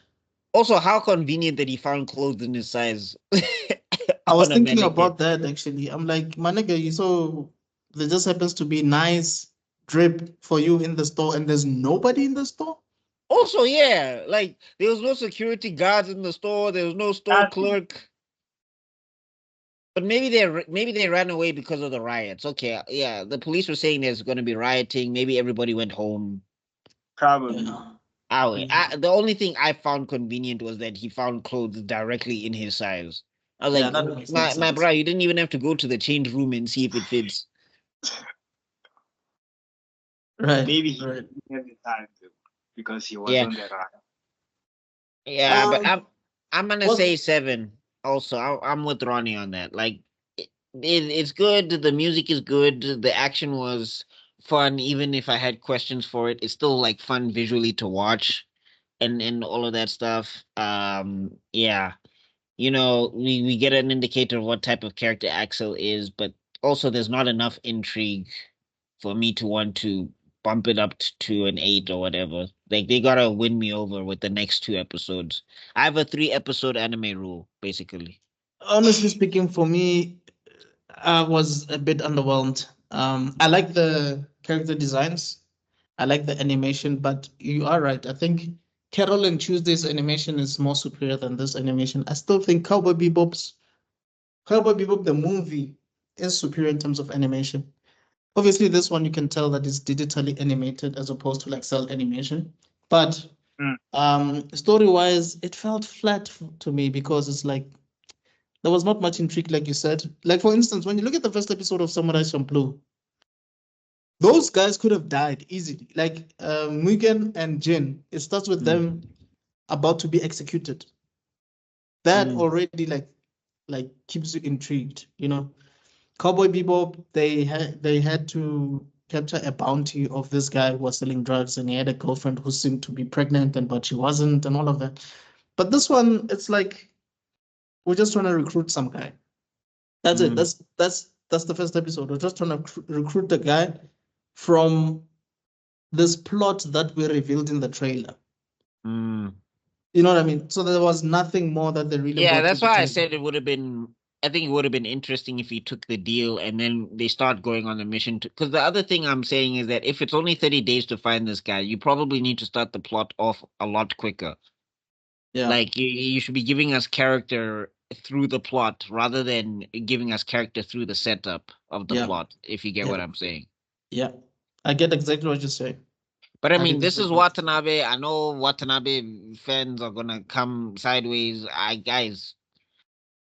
Also, how convenient that he found clothes in his size. I was on a thinking mannequin. about that actually. I'm like, my nigga, so there just happens to be nice drip for you in the store and there's nobody in the store? Also, yeah, like there was no security guards in the store. There was no store nothing. clerk. But maybe they ran away because of the riots. Okay, yeah, the police were saying there's going to be rioting. Maybe everybody went home. Probably. Yeah. The only thing I found convenient was that he found clothes directly in his size. I was Yeah, like, that makes my sense. bro, you didn't even have to go to the change room and see if it fits. Right. Maybe he Right. didn't have the time to because he was Yeah, on the run. yeah, but Um, I'm gonna what say 7. Also, I'm with Ronnie on that. Like, it's good. The music is good. The action was fun. Even if I had questions for it, it's still like fun visually to watch, and all of that stuff. Yeah, we get an indicator of what type of character Axel is, but also there's not enough intrigue for me to want to bump it up to an 8 or whatever. Like they gotta win me over with the next 2 episodes. I have a 3 episode anime rule, basically. honestly speaking, for me, I was a bit underwhelmed. I like the character designs. I like the animation, but you are right. I think Carol and Tuesday's animation is more superior than this animation. I still think Cowboy Bebop the movie is superior in terms of animation. Obviously, this one you can tell that it's digitally animated as opposed to like cell animation. But Mm. story-wise, it felt flat to me because it's like there was not much intrigue, like you said. Like for instance, when you look at the first episode of Samurai Champloo, those guys could have died easily. Like Mugen and Jin, it starts with them about to be executed. That already like keeps you intrigued, you know. Cowboy Bebop, they had to capture a bounty of this guy who was selling drugs, and he had a girlfriend who seemed to be pregnant, and but she wasn't, and all of that. But this one, it's like we're just trying to recruit some guy. That's it. That's the first episode. We're just trying to recruit the guy from this plot that we revealed in the trailer. You know what I mean? So there was nothing more that they really Yeah, brought to that's the why I table. said it would have been. I think it would have been interesting if he took the deal and then they start going on the mission. Because the other thing I'm saying is that if it's only 30 days to find this guy, you probably need to start the plot off a lot quicker. Yeah. Like you should be giving us character through the plot rather than giving us character through the setup of the Yeah. plot. If you get Yeah. what I'm saying. Yeah. I get exactly what you're saying. But I I mean, get this is exactly what you're saying. Watanabe. I know Watanabe fans are gonna come sideways. Guys,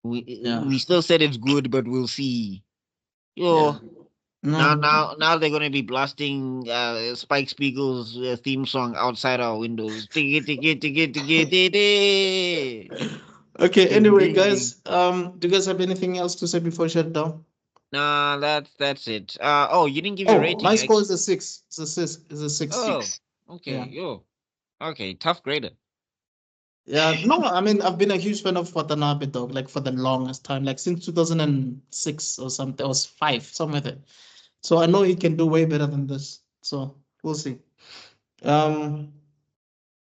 Yeah. we still said it's good, but we'll see. Yeah. Yo, No. now they're gonna be blasting Spike Spiegel's theme song outside our windows. Tiki, tiki, tiki, tiki, tiki. Okay, Ding, anyway, ding, ding. guys, do you guys have anything else to say before I shut down? Nah, that's it. Oh, you didn't give your Oh, my rating, score X. is a 6. It's a 6. Oh, 6. okay, Yeah. yo, okay, tough grader. Yeah. No, I mean, I've been a huge fan of Watanabe Dog, like for the longest time, like since 2006 or something, or 5, somewhere there. So I know he can do way better than this. So we'll see. Um,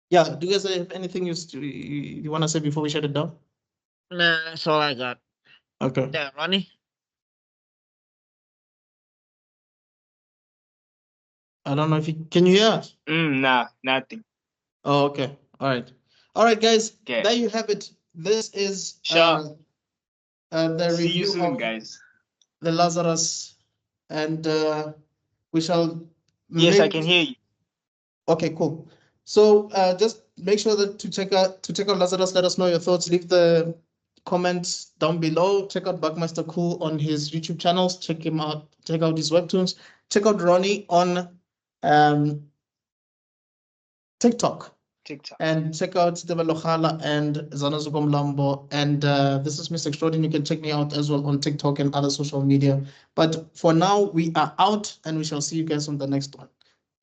yeah, do you guys have anything you want to say before we shut it down? Nah, that's all I got. Okay. Yeah, Ronnie. I don't know if you can you hear us? Nah, nothing. Oh, okay. All right, guys. Okay. There you have it. This is Sure. the See you review soon, of guys. the Lazarus, and we shall. Yes, I maybe- can hear you. Okay, cool. So just make sure that to check out Lazarus. Let us know your thoughts. Leave the comments down below. Check out Buckmaster Cool on his YouTube channels. Check him out. Check out his webtoons. Check out Ronnie on TikTok. And check out Develokhala and Zanazukom Lambo. And this is Mr. Extraordinary. You can check me out as well on TikTok and other social media. But for now, we are out and we shall see you guys on the next one.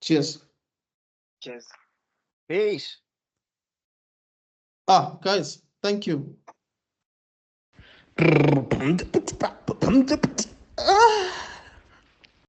Cheers. Cheers. Peace. Guys, thank you.